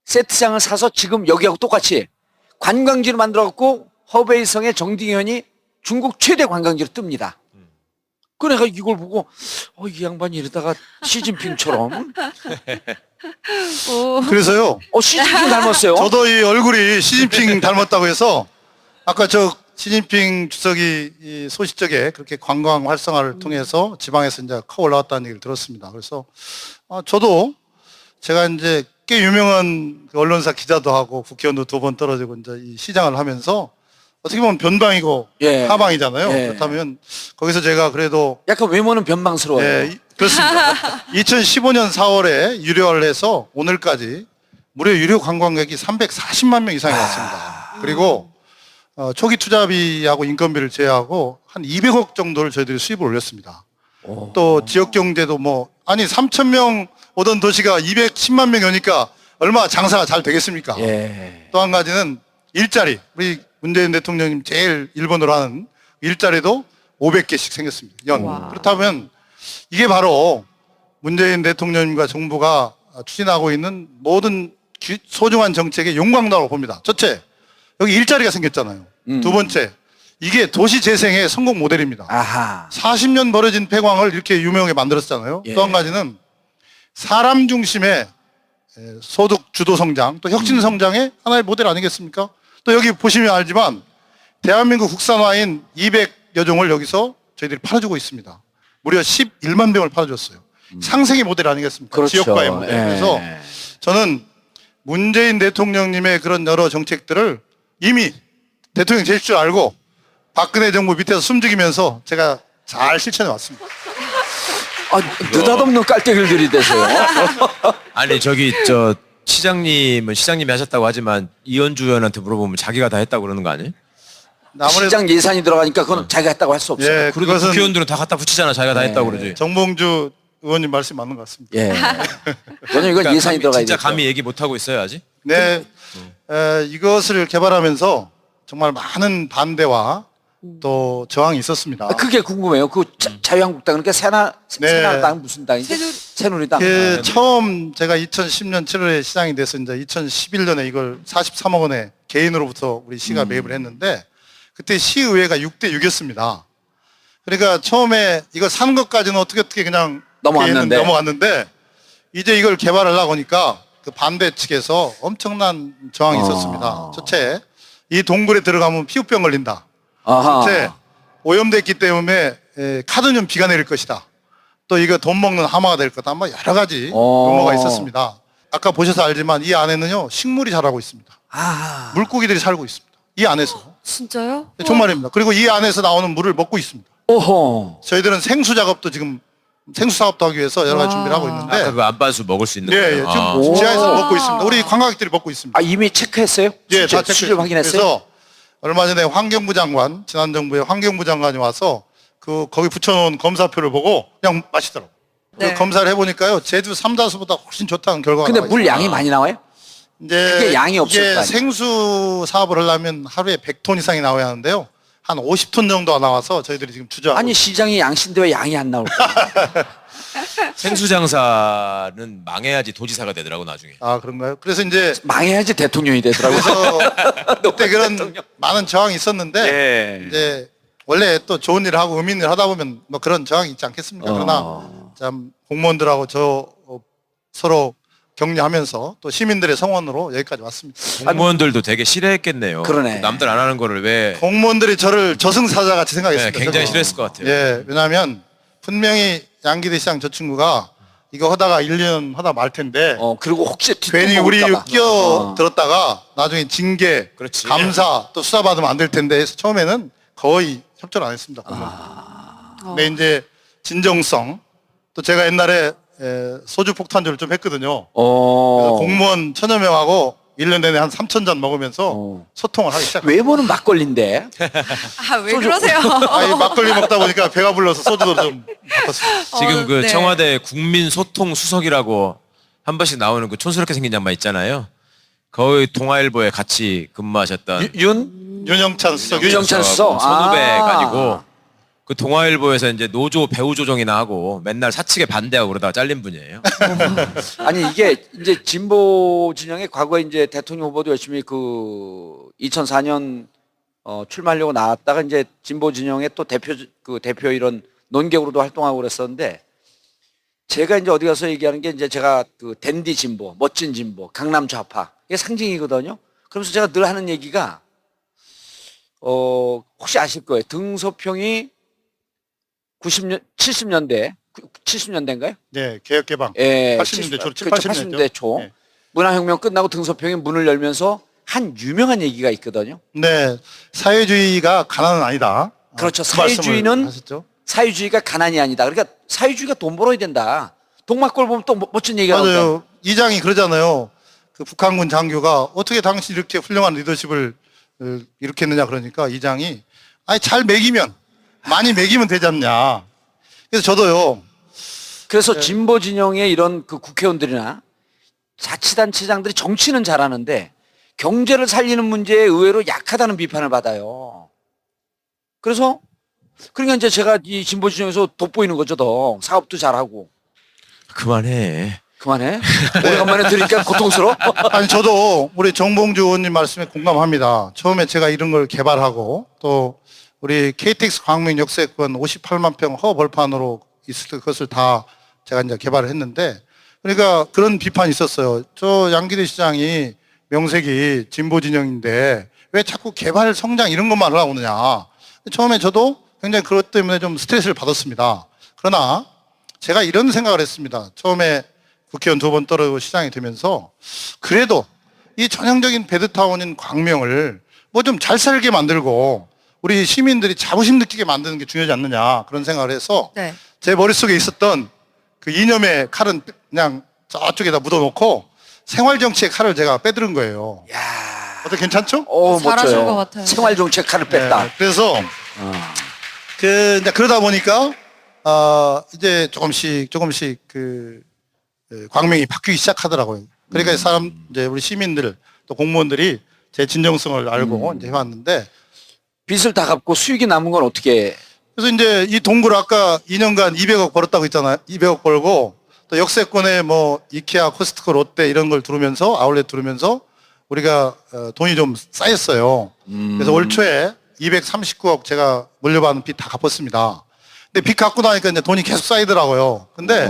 세트장을 사서 지금 여기하고 똑같이 관광지로 만들어갖고 허베이성의 정딩현이 중국 최대 관광지로 뜹니다. 그래가 이걸 보고 이 양반이 이러다가 시진핑처럼 그래서요. 시진핑 닮았어요. 저도 이 얼굴이 시진핑 닮았다고 해서 아까 저 시진핑 주석이 이 소시적에 그렇게 관광 활성화를 통해서 지방에서 이제 커 올라왔다는 얘기를 들었습니다. 그래서 저도 제가 이제 꽤 유명한 그 언론사 기자도 하고 국회의원도 2번 떨어지고 이제 이 시장을 하면서 어떻게 보면 변방이고 예. 하방이잖아요. 예. 그렇다면 거기서 제가 그래도 약간 외모는 변방스러워요. 그렇습니다. 2015년 4월에 유료화를 해서 오늘까지 무려 유료 관광객이 340만 명 이상이 왔습니다. 그리고 초기 투자비하고 인건비를 제외하고 한 200억 정도를 저희들이 수입을 올렸습니다. 또 지역 경제도 3,000명 오던 도시가 210만 명이 오니까 얼마나 장사가 잘 되겠습니까? 예. 또 한 가지는 일자리. 우리 문재인 대통령님 제일 일본으로 하는 일자리도 500개씩 생겼습니다. 와. 그렇다면 이게 바로 문재인 대통령님과 정부가 추진하고 있는 모든 소중한 정책의 용광로라고 봅니다. 첫째, 여기 일자리가 생겼잖아요. 두 번째, 이게 도시 재생의 성공 모델입니다. 아하. 40년 벌어진 폐광을 이렇게 유명하게 만들었잖아요. 예. 또 한 가지는 사람 중심의 소득 주도 성장, 또 혁신 성장의 하나의 모델 아니겠습니까? 또 여기 보시면 알지만 대한민국 국산와인 200여 종을 여기서 저희들이 팔아주고 있습니다. 무려 11만 병을 팔아줬어요. 상생의 모델 아니겠습니까? 그렇죠. 지역과의 모델. 예. 그래서 저는 문재인 대통령님의 그런 여러 정책들을 이미 대통령 되실 줄 알고 박근혜 정부 밑에서 숨죽이면서 제가 잘 실천해 왔습니다. 느닷없는 깔때기를 들이대세요. 아니 저기 저 시장님은 시장님이 하셨다고 하지만 이현주 의원한테 물어보면 자기가 다 했다고 그러는 거 아니에요? 아무래도 시장 예산이 들어가니까 그건 자기가 했다고 할 수 없어요. 예, 그래도 그것은 국회의원들은 다 갖다 붙이잖아. 자기가 다 했다고 그러지. 정봉주 의원님 말씀 맞는 것 같습니다. 예. 저는 이건 예산이 들어가야 진짜 죠 감히 얘기 못 하고 있어요 아직? 네, 이것을 개발하면서 정말 많은 반대와 또 저항이 있었습니다. 그게 궁금해요. 그 자유한국당 그러니까 새누리당 무슨 당이지? 새누리당. 그 처음 제가 2010년 7월에 시장이 돼서 이제 2011년에 이걸 43억 원에 개인으로부터 우리 시가 매입을 했는데 그때 시의회가 6대 6이었습니다. 그러니까 처음에 이거 사는 것까지는 어떻게 그냥 넘어갔는데 이제 이걸 개발하려고 하니까 그 반대 측에서 엄청난 저항이 있었습니다. 첫째, 이 동굴에 들어가면 피부병 걸린다. 아하. 첫째, 오염됐기 때문에 카드뮴 비가 내릴 것이다. 또 이거 돈 먹는 하마가 될 거다. 뭐 여러 가지 rumor가 있었습니다. 아까 보셔서 알지만 이 안에는요 식물이 자라고 있습니다. 물고기들이 살고 있습니다. 이 안에서. 진짜요? 정말입니다. 그리고 이 안에서 나오는 물을 먹고 있습니다. 오호. 저희들은 생수 작업도 지금 생수 사업도 하기 위해서 여러 가지 와. 준비를 하고 있는데 아까 그 안반수 먹을 수 있는 예, 거예요. 예, 아. 지금 지하에서 오. 먹고 있습니다. 우리 관광객들이 먹고 있습니다. 아, 이미 체크했어요? 예, 다 수질 확인했어요? 그래서 얼마 전에 환경부 장관, 지난 정부의 환경부 장관이 와서 거기 붙여놓은 검사표를 보고 그냥 마시더라고. 네. 검사를 해보니까요, 제주 삼다수보다 훨씬 좋다는 결과가 근데 나와 물 있어요. 양이 많이 나와요? 이제 그게 양이 없을 이게 거 아니에요? 생수 사업을 하려면 하루에 100톤 이상이 나와야 하는데요. 한 50톤 정도가 나와서 저희들이 지금 주저하고 아니, 시장이 양신데 왜 양이 안 나올까? 생수 장사는 망해야지 도지사가 되더라고 나중에. 아, 그런가요? 그래서 이제 망해야지 대통령이 되더라고요. 그래서 그때 그런 많은 저항이 있었는데 예. 이제 원래 또 좋은 일을 하고 의미 있는 일을 하다 보면 뭐 그런 저항이 있지 않겠습니까? 그러나 참 공무원들하고 저 서로 격려하면서 또 시민들의 성원으로 여기까지 왔습니다. 공무원들도 되게 싫어했겠네요. 그러네. 남들 안 하는 거를 왜 공무원들이 저를 저승사자 같이 네, 생각했습니다. 굉장히 저도. 싫어했을 것 같아요. 예, 왜냐하면 분명히 양기대 시장 저 친구가 이거 하다가 1년 하다 말 텐데 그리고 혹시 괜히 우리 뒷돈 먹을까 봐. 끼어들었다가 나중에 징계, 그렇지. 감사 또 수사받으면 안 될 텐데 해서 처음에는 거의 협조를 안 했습니다. 근데 이제 진정성 또 제가 옛날에 소주 폭탄주를 좀 했거든요. 그래서 공무원 1000여 명하고 1년 내내 한 3,000잔 먹으면서 소통을 하기 시작했어요. 외모는 막걸리인데. 아, 왜 그러세요? 아니, 막걸리 먹다 보니까 배가 불러서 소주도 좀 바꿨습니다. 지금 그 네. 청와대 국민소통수석이라고 한 번씩 나오는 그 촌스럽게 생긴 양반 있잖아요. 거의 동아일보에 같이 근무하셨던 윤영찬 수석. 윤영찬 수석. 선후배가 아. 아니고 그 동아일보에서 이제 노조 배우 조정이나 하고 맨날 사측에 반대하고 그러다가 잘린 분이에요. 아니, 이게 이제 진보 진영의 과거에 이제 대통령 후보도 열심히 2004년 출마하려고 나왔다가 이제 진보 진영의 또 대표 이런 논객으로도 활동하고 그랬었는데, 제가 이제 어디 가서 얘기하는 게 이제 제가 그 댄디 진보, 멋진 진보, 강남 좌파 이게 상징이거든요. 그러면서 제가 늘 하는 얘기가 혹시 아실 거예요. 등소평이 70년대인가요? 네, 개혁개방. 예, 80년대 초, 80년대 초. 네. 문화혁명 끝나고 등소평이 문을 열면서 한 유명한 얘기가 있거든요. 네, 사회주의가 가난은 아니다. 그렇죠. 그 말씀을 사회주의는 하셨죠? 사회주의가 가난이 아니다. 그러니까 사회주의가 돈 벌어야 된다. 동막골 보면 또 멋진 얘기가 나오잖아요. 맞아요. 이장이 그러잖아요. 그 북한군 장교가 어떻게 당신 이렇게 훌륭한 리더십을 일으켰느냐 그러니까 이장이 아니 잘 먹이면 많이 먹이면 되지 않냐. 그래서 저도요. 그래서 진보 진영의 이런 그 국회의원들이나 자치단체장들이 정치는 잘하는데 경제를 살리는 문제에 의외로 약하다는 비판을 받아요. 그래서 그러니까 이제 제가 이 진보 진영에서 돋보이는 거죠. 더 사업도 잘하고. 그만해. 그만해. 오래간만에 들으니까 고통스러워. 아니 저도 우리 정봉주 의원님 말씀에 공감합니다. 처음에 제가 이런 걸 개발하고 또 우리 KTX 광명 역세권 58만 평 허벌판으로 있을 것을 다 제가 이제 개발을 했는데 그러니까 그런 비판이 있었어요. 저 양기대 시장이 명색이 진보 진영인데 왜 자꾸 개발 성장 이런 것만 하려고 그러냐. 처음에 저도 굉장히 그것 때문에 좀 스트레스를 받았습니다. 그러나 제가 이런 생각을 했습니다. 처음에 국회의원 2번 떨어지고 시장이 되면서 그래도 이 전형적인 배드타운인 광명을 뭐 좀 잘 살게 만들고 우리 시민들이 자부심 느끼게 만드는 게 중요하지 않느냐 그런 생각을 해서 네. 제 머릿속에 있었던 그 이념의 칼은 그냥 저쪽에다 묻어놓고 생활정치의 칼을 제가 빼들은 거예요. 어때 괜찮죠? 잘하신 멋져요. 것 같아요. 생활정책 칼을 뺐다. 네, 그래서 이제 그러다 보니까 이제 조금씩 광명이 바뀌기 시작하더라고요. 그러니까 이제 우리 시민들 또 공무원들이 제 진정성을 알고 이제 해왔는데 빚을 다 갚고 수익이 남은 건 어떻게? 그래서 이제 이 동굴 아까 2년간 200억 벌었다고 했잖아요. 200억 벌고 또 역세권에 뭐 이케아, 코스트코, 롯데 이런 걸 두르면서 아울렛 두르면서 우리가 돈이 좀 쌓였어요. 그래서 올 초에 239억 제가 물려받은 빚 다 갚았습니다. 근데 빚 갚고 나니까 이제 돈이 계속 쌓이더라고요. 근데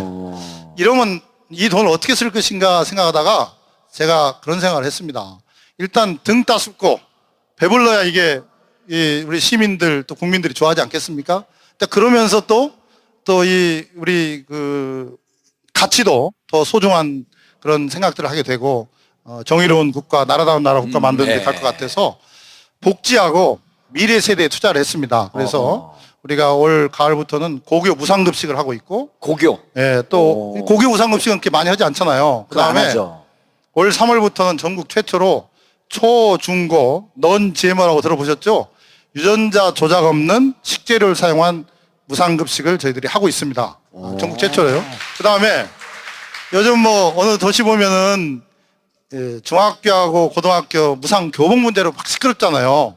이러면 이 돈을 어떻게 쓸 것인가 생각하다가 제가 그런 생각을 했습니다. 일단 등 따숩고 배불러야 이게 우리 시민들 또 국민들이 좋아하지 않겠습니까? 그러면서 또 우리 그 가치도 더 소중한 그런 생각들을 하게 되고 정의로운 국가, 나라다운 나라 국가 만드는 데 갈 것 같아서 복지하고 미래 세대에 투자를 했습니다. 그래서 우리가 올 가을부터는 고교 무상급식을 하고 있고, 고교. 예, 또 오. 고교 무상급식은 그렇게 많이 하지 않잖아요. 그거 안 그다음에 하죠. 올 3월부터는 전국 최초로 초, 중, 고, 넌 GMO라고 들어보셨죠? 유전자 조작 없는 식재료를 사용한 무상급식을 저희들이 하고 있습니다. 전국 최초로요. 그 다음에 요즘 뭐 어느 도시 보면은 예, 중학교하고 고등학교 무상 교복 문제로 막 시끄럽잖아요.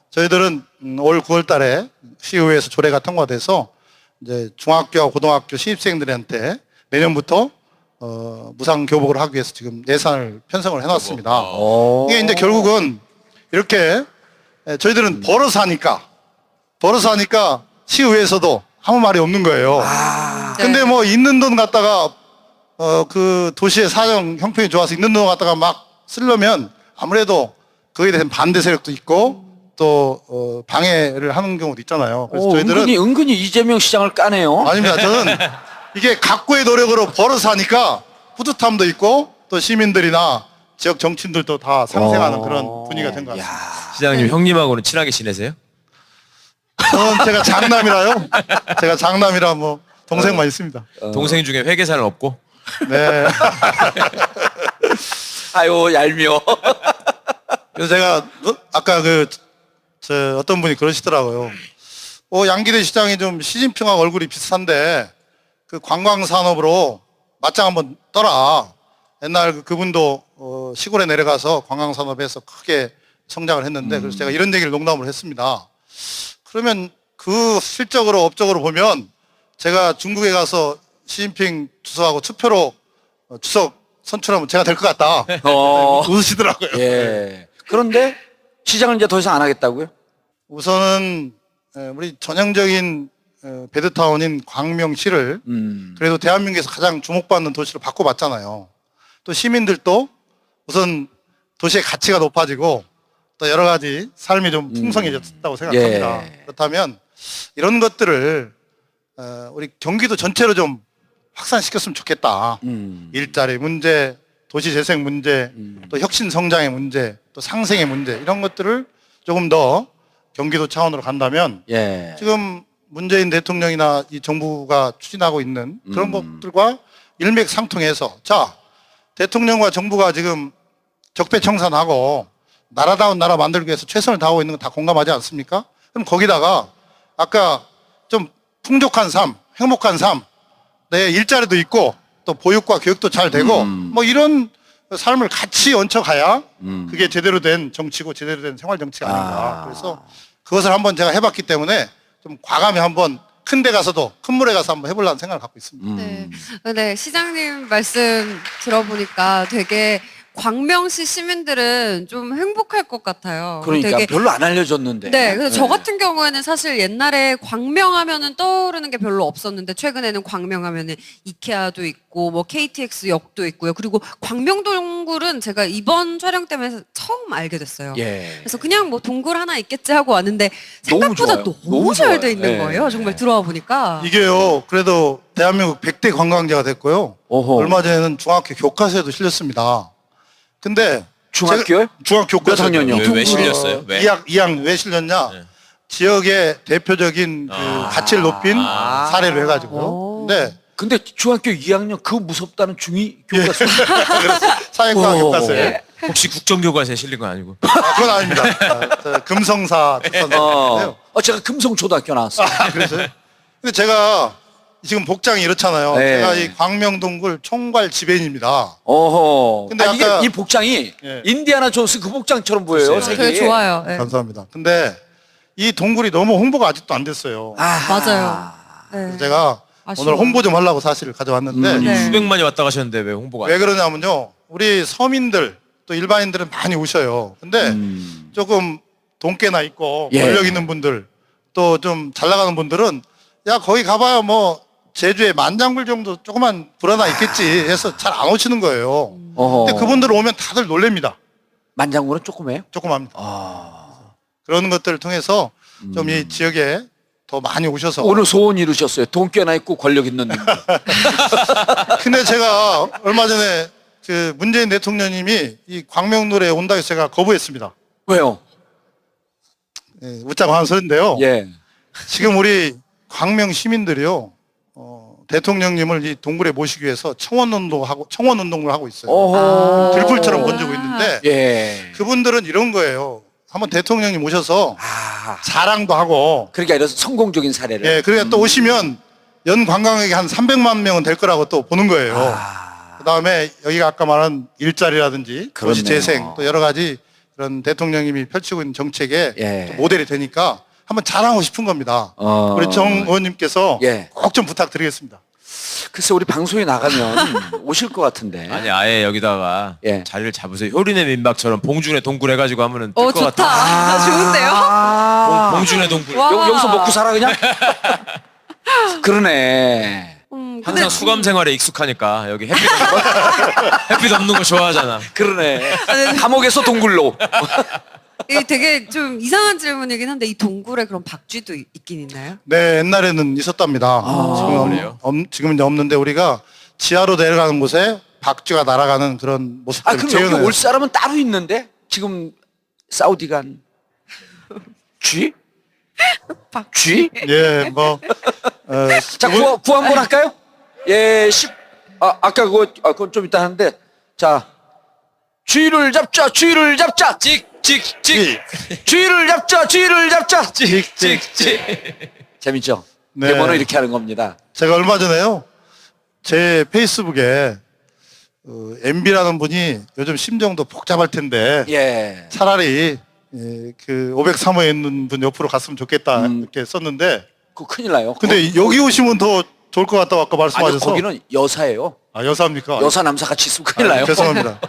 저희들은 올 9월 달에 시의회에서 조례가 통과돼서 이제 중학교와 고등학교 신입생들한테 내년부터 무상 교복을 하기 위해서 지금 예산을 편성을 해놨습니다. 이게 이제 결국은 이렇게 저희들은 벌어서 하니까 시의회에서도 아무 말이 없는 거예요. 근데 뭐 있는 돈 갖다가 그 도시의 사정 형편이 좋아서 있는 돈 갖다가 막 쓰려면 아무래도 그거에 대한 반대 세력도 있고 또 방해를 하는 경우도 있잖아요. 그래서 저희들은 은근히 이재명 시장을 까네요. 아닙니다. 저는 이게 각고의 노력으로 벌어서 하니까 뿌듯함도 있고 또 시민들이나 지역 정치인들도 다 상생하는 그런 분위기가 된 것 같습니다. 시장님 형님하고는 친하게 지내세요? 저는 제가 장남이라요. 제가 장남이라 뭐 동생만 있습니다. 동생 중에 회계사는 없고? 네. 아유 얄미워. 그래서 제가 아까 저 어떤 분이 그러시더라고요. 양기대 시장이 좀 시진핑하고 얼굴이 비슷한데 그 관광 산업으로 맞짱 한번 떠라. 옛날 그분도 시골에 내려가서 관광 산업에서 크게 성장을 했는데 그래서 제가 이런 얘기를 농담으로 했습니다. 그러면 그 실적으로 업적으로 보면 제가 중국에 가서 시진핑 주석하고 투표로 주석 선출하면 제가 될 것 같다. 웃으시더라고요. 예. 그런데 시장을 이제 더 이상 안 하겠다고요? 우선은 우리 전형적인 베드타운인 광명시를 그래도 대한민국에서 가장 주목받는 도시로 바꿔봤잖아요. 또 시민들도 우선 도시의 가치가 높아지고 또 여러 가지 삶이 좀 풍성해졌다고 생각합니다. 예. 그렇다면 이런 것들을 우리 경기도 전체로 좀 확산시켰으면 좋겠다. 일자리 문제, 도시재생 문제, 또 혁신 성장의 문제, 또 상생의 문제 이런 것들을 조금 더 경기도 차원으로 간다면 예. 지금 문재인 대통령이나 이 정부가 추진하고 있는 그런 것들과 일맥상통해서 자 대통령과 정부가 지금 적폐청산하고 나라다운 나라 만들기 위해서 최선을 다하고 있는 건 다 공감하지 않습니까? 그럼 거기다가 아까 좀 풍족한 삶, 행복한 삶, 내 일자리도 있고 또 보육과 교육도 잘 되고 뭐 이런 삶을 같이 얹혀가야 그게 제대로 된 정치고 제대로 된 생활 정치가 아닌가. 그래서 그것을 한번 제가 해봤기 때문에 좀 과감히 한번 큰 데 가서도 큰 물에 가서 한번 해보려는 생각을 갖고 있습니다. 네. 근데 시장님 말씀 들어보니까 되게 광명시 시민들은 좀 행복할 것 같아요. 그러니까 되게 별로 안 알려졌는데. 네, 그래서 저 같은 경우에는 사실 옛날에 광명하면은 떠오르는 게 별로 없었는데 최근에는 광명하면은 이케아도 있고 뭐 KTX 역도 있고요. 그리고 광명동굴은 제가 이번 촬영 때문에 처음 알게 됐어요. 예. 그래서 그냥 뭐 동굴 하나 있겠지 하고 왔는데 너무 생각보다 좋아요. 너무 너무 잘 돼 좋아요. 있는 예. 거예요. 정말 들어와 보니까. 이게요, 그래도 대한민국 100대 관광지가 됐고요. 어허. 얼마 전에는 중학교 교과서에도 실렸습니다. 근데 중학교요? 중학교 몇 교과서 학년이요? 왜 실렸어요? 왜? 2학 왜 실렸냐? 네. 지역의 대표적인 그 가치를 높인 사례로 해가지고요. 오. 근데 근데 중학교 2학년 그 무섭다는 중2 교과서. 사회과 오. 교과서에 예. 혹시 국정교과서에 실린 건 아니고? 그건 아닙니다. 저 금성사 특선인데요. 제가 금성초등학교 나왔어요. 그래서 근데 제가 지금 복장이 이렇잖아요. 네. 제가 이 광명동굴 총괄 지배인입니다. 어허. 근데 이게 아까- 이 복장이 예. 인디아나 존스 그 복장처럼 보여요. 색이. 되게 좋아요. 네. 감사합니다. 근데 이 동굴이 너무 홍보가 아직도 안 됐어요. 맞아요. 네. 그래서 제가 아쉬워. 오늘 홍보 좀 하려고 사실 가져왔는데 네. 수백만이 왔다 가셨는데 왜 홍보가 안 왜 그러냐면요. 우리 서민들 또 일반인들은 많이 오셔요. 근데 조금 돈깨나 있고 예. 권력 있는 분들 또 좀 잘 나가는 분들은 야 거기 가봐야 뭐 제주에 만장굴 정도 조그만 불 하나 있겠지 해서 잘 안 오시는 거예요. 어허. 근데 그분들 오면 다들 놀랍니다. 만장굴은 조그매요? 조그맣니다. 아. 그런 것들을 통해서 좀 이 지역에 더 많이 오셔서 오늘 소원 이루셨어요. 돈 꽤나 있고 권력 있는 분. 근데 제가 얼마 전에 그 문재인 대통령님이 이 광명노래에 온다고 해서 제가 거부했습니다. 왜요? 예, 웃자고 하는 소리인데요. 예. 지금 우리 광명 시민들이요, 대통령님을 이 동굴에 모시기 위해서 청원 운동을 하고 있어요. 오호. 들불처럼 번지고 있는데 예. 그분들은 이런 거예요. 한번 대통령님 오셔서 아, 자랑도 하고, 그러니까 이런 성공적인 사례를. 예, 그러니까 또 오시면 연 관광객이 한 300만 명은 될 거라고 또 보는 거예요. 아, 그다음에 여기가 아까 말한 일자리라든지 도시 그렇네요. 재생 또 여러 가지 그런 대통령님이 펼치고 있는 정책에 예. 또 모델이 되니까 한번 자랑하고 싶은 겁니다. 어. 우리 정 의원님께서 예. 꼭 좀 부탁드리겠습니다. 글쎄 우리 방송에 나가면 오실 것 같은데. 아니 아예 여기다가 예. 자리를 잡으세요. 효린의 민박처럼 봉준의 동굴 해가지고 하면은 뜰 것 좋다. 같아. 좋은데요? 봉준의 동굴. 와. 여기서 먹고 살아 그냥? 그러네. 근데 항상 수감 생활에 익숙하니까 여기 햇빛 없는 거 좋아하잖아. 그러네. 감옥에서 동굴로. 이게 되게 좀 이상한 질문이긴 한데 이 동굴에 그럼 박쥐도 있긴 있나요? 네, 옛날에는 있었답니다. 그래요? 지금은 이제 없는데 우리가 지하로 내려가는 곳에 박쥐가 날아가는 그런 아 모습들을 그럼 여기 재현해요. 올 사람은 따로 있는데? 지금 사우디 간 쥐? 쥐? 예, 뭐 자 구호 한번 할까요? 예, 아까 그건 좀 이따 하는데 자 쥐를 잡자 쥐를 잡자 찍찍찍 쥐를 잡자 쥐를 잡자 찍찍찍. 재밌죠? 네. 데모는 이렇게 하는 겁니다. 제가 얼마 전에요, 제 페이스북에 MB라는 분이 요즘 심정도 복잡할 텐데 예. 차라리 그 503호에 있는 분 옆으로 갔으면 좋겠다 이렇게 썼는데, 그 큰일 나요. 근데 여기 오시면 더 좋을 것 같다고 아까 아니 말씀하셔서. 거기는 여사예요. 아, 여사입니까? 여사 남사 같이 있으면 큰일 나요. 죄송합니다.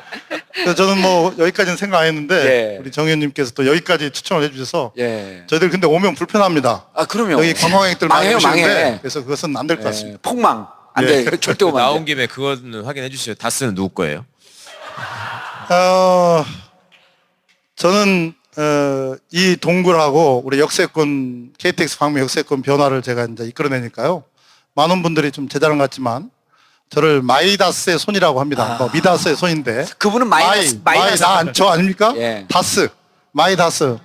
그래서 저는 뭐 여기까지는 생각 안 했는데 예. 우리 정 의원님께서 또 여기까지 추천을 해주셔서 예. 저희들 근데 오면 불편합니다. 아 그럼요. 여기 관광객들 많이 망해요, 오시는데 망해. 그래서 그것은 안 될 것 같습니다. 예, 폭망 안 예. 돼. 절대 오면 안 나온 돼. 김에 그거는 확인해 주시죠. 다스는 누구 거예요? 저는 이 동굴하고 우리 역세권 KTX 광명 역세권 변화를 제가 이제 이끌어내니까요. 많은 분들이 좀 제자랑 같지만 저를 마이다스의 손이라고 합니다. 뭐 미다스의 손인데 그분은 마이너스. 저 아닙니까? 예. 다스 마이다스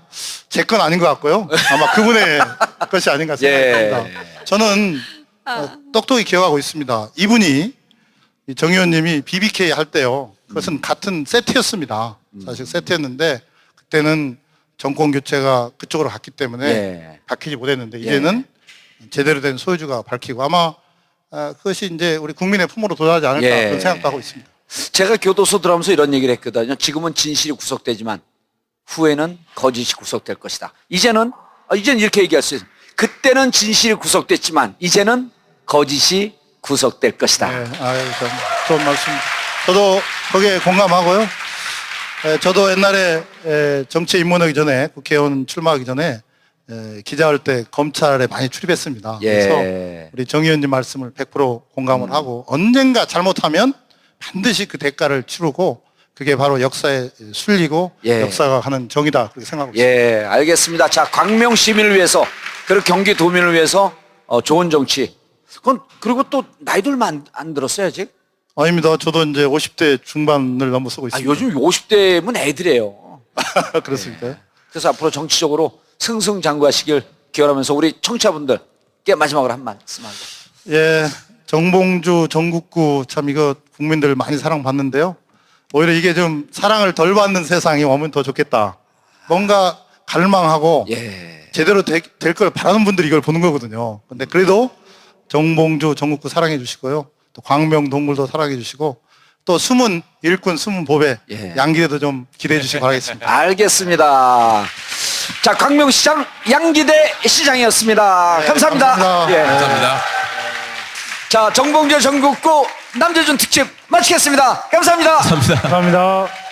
제 건 아닌 것 같고요. 아마 그분의 것이 아닌가 생각합니다. 예. 저는 똑똑히 기억하고 있습니다. 이분이 정 의원님이 BBK 할 때요. 그것은 같은 세트였습니다. 사실 세트였는데 그때는 정권 교체가 그쪽으로 갔기 때문에 예. 밝히지 못했는데 이제는 제대로 된 소유주가 밝히고 아마 그것이 이제 우리 국민의 품으로 돌아가지 않을까 예. 그런 생각도 하고 있습니다. 제가 교도소 들어가면서 이런 얘기를 했거든요. 지금은 진실이 구속되지만 후에는 거짓이 구속될 것이다. 이제는 이렇게 얘기할 수 있어요. 그때는 진실이 구속됐지만 이제는 거짓이 구속될 것이다. 네, 참 좋은 말씀. 저도 거기에 공감하고요. 저도 옛날에 정치에 입문하기 전에 국회의원 출마하기 전에 기자할 때 검찰에 많이 출입했습니다. 예. 그래서 우리 정 의원님 말씀을 100% 공감을 하고 언젠가 잘못하면 반드시 그 대가를 치르고 그게 바로 역사에 술리고 예. 역사가 하는 정이다 그렇게 생각하고 있습니다. 예, 알겠습니다. 자, 광명 시민을 위해서 그리고 경기 도민을 위해서 좋은 정치. 그리고 또 나이도 얼마 안 들었어요 아직? 아닙니다. 저도 이제 50대 중반을 넘어서고 있습니다. 요즘 50대면 애들이에요. 그렇습니까? 그래서 앞으로 정치적으로 승승장구하시길 기원하면서 우리 청취자분들께 마지막으로 한 말씀 하고. 예, 정봉주 전국구 참 이거 국민들 많이 사랑받는데요. 오히려 이게 좀 사랑을 덜 받는 세상이 오면 더 좋겠다. 뭔가 갈망하고 예. 제대로 될 걸 바라는 분들이 이걸 보는 거거든요. 근데 그래도 정봉주 전국구 사랑해 주시고요. 또 광명 동굴도 사랑해 주시고 또 숨은 일꾼 숨은 보배 예. 양기대도 좀 기대해 주시기 바라겠습니다. 알겠습니다. 자, 광명시장 양기대 시장이었습니다. 네, 감사합니다. 감사합니다. 예. 감사합니다. 자, 정봉주 전국구 남재준 특집 마치겠습니다. 감사합니다. 감사합니다.